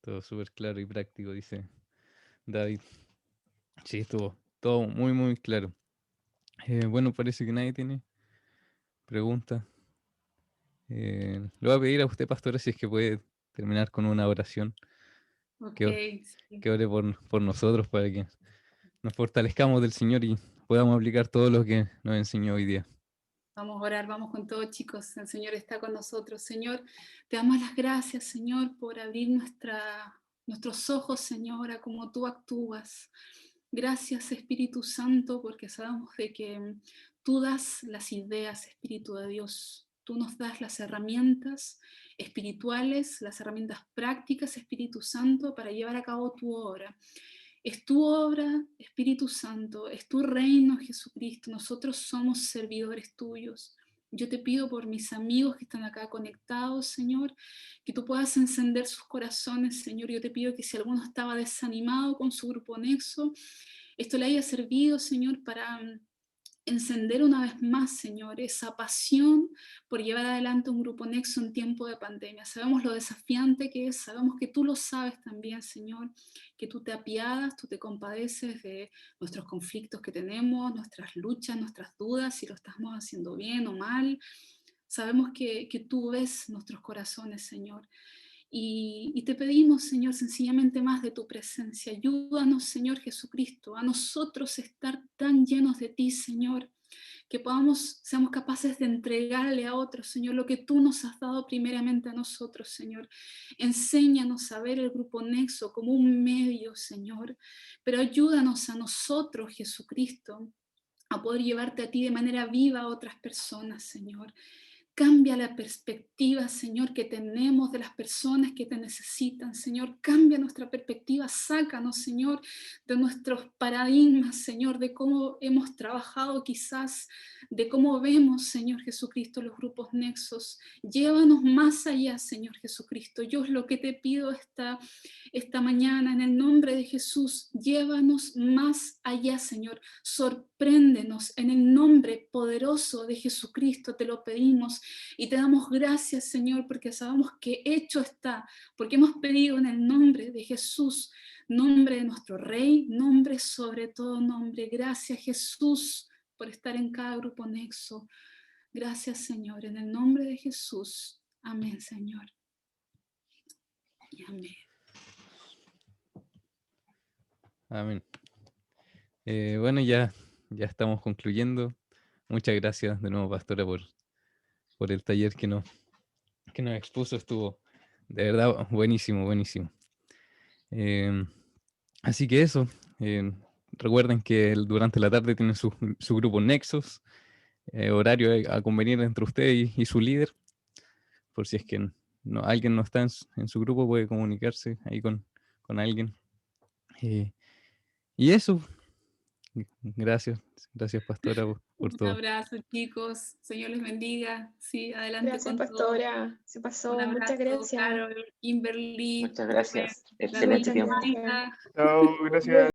[SPEAKER 6] Todo súper claro y práctico, dice David. Sí, estuvo todo muy, muy claro. Bueno, parece que nadie tiene preguntas. Le voy a pedir a usted, pastora, si es que puede terminar con una oración.
[SPEAKER 1] Ok, sí.
[SPEAKER 6] Que ore por nosotros para que nos fortalezcamos del Señor y podamos aplicar todo lo que nos enseñó hoy día.
[SPEAKER 1] Vamos a orar, vamos con todo, chicos. El Señor está con nosotros. Señor, te damos las gracias, Señor, por abrir nuestros ojos, Señor, a cómo tú actúas. Gracias, Espíritu Santo, porque sabemos de que tú das las ideas, Espíritu de Dios. Tú nos das las herramientas espirituales, las herramientas prácticas, Espíritu Santo, para llevar a cabo tu obra. Es tu obra, Espíritu Santo, es tu reino, Jesucristo. Nosotros somos servidores tuyos. Yo te pido por mis amigos que están acá conectados, Señor, que tú puedas encender sus corazones, Señor. Yo te pido que si alguno estaba desanimado con su grupo Nexo, esto le haya servido, Señor, para encender una vez más, Señor, esa pasión por llevar adelante un grupo Nexo en tiempo de pandemia. Sabemos lo desafiante que es, sabemos que tú lo sabes también, Señor, que tú te apiadas, tú te compadeces de nuestros conflictos que tenemos, nuestras luchas, nuestras dudas, si lo estamos haciendo bien o mal. Sabemos que tú ves nuestros corazones, Señor. Y te pedimos, Señor, sencillamente más de tu presencia. Ayúdanos, Señor Jesucristo, a nosotros estar tan llenos de ti, Señor, que seamos capaces de entregarle a otros, Señor, lo que tú nos has dado primeramente a nosotros, Señor. Enséñanos a ver el grupo Nexo como un medio, Señor, pero ayúdanos a nosotros, Jesucristo, a poder llevarte a ti de manera viva a otras personas, Señor. Cambia la perspectiva, Señor, que tenemos de las personas que te necesitan, Señor. Cambia nuestra perspectiva, sácanos, Señor, de nuestros paradigmas, Señor, de cómo hemos trabajado quizás, de cómo vemos, Señor Jesucristo, los grupos Nexos. Llévanos más allá, Señor Jesucristo. Yo es lo que te pido esta mañana, en el nombre de Jesús. Llévanos más allá, Señor. Sorpréndenos en el nombre poderoso de Jesucristo, te lo pedimos. Y te damos gracias, Señor, porque sabemos que hecho está, porque hemos pedido en el nombre de Jesús, nombre de nuestro Rey, nombre sobre todo nombre. Gracias, Jesús, por estar en cada grupo Nexo. Gracias, Señor, en el nombre de Jesús. Amén, Señor. Y amén.
[SPEAKER 6] Amén. Bueno, ya estamos concluyendo. Muchas gracias de nuevo, pastora, por el taller que nos expuso. Estuvo de verdad buenísimo. Así que eso, recuerden que durante la tarde tienen su grupo Nexos, horario a convenir entre usted y su líder. Por si es que alguien no está en su grupo, puede comunicarse ahí con alguien. Y eso, gracias pastora por
[SPEAKER 1] Un
[SPEAKER 6] todo.
[SPEAKER 1] abrazo, chicos. Señor les bendiga. Sí, adelante
[SPEAKER 7] Gracias,
[SPEAKER 1] con todo.
[SPEAKER 7] pastora. Se pasó.
[SPEAKER 1] Un
[SPEAKER 7] Muchas
[SPEAKER 1] abrazo,
[SPEAKER 7] gracias.
[SPEAKER 1] Carol, Kimberly.
[SPEAKER 3] Muchas gracias.
[SPEAKER 1] Rubén,
[SPEAKER 3] Excelente
[SPEAKER 7] Muchas
[SPEAKER 3] tiempo.
[SPEAKER 7] gracias.
[SPEAKER 1] Mónica.
[SPEAKER 2] Chao, gracias.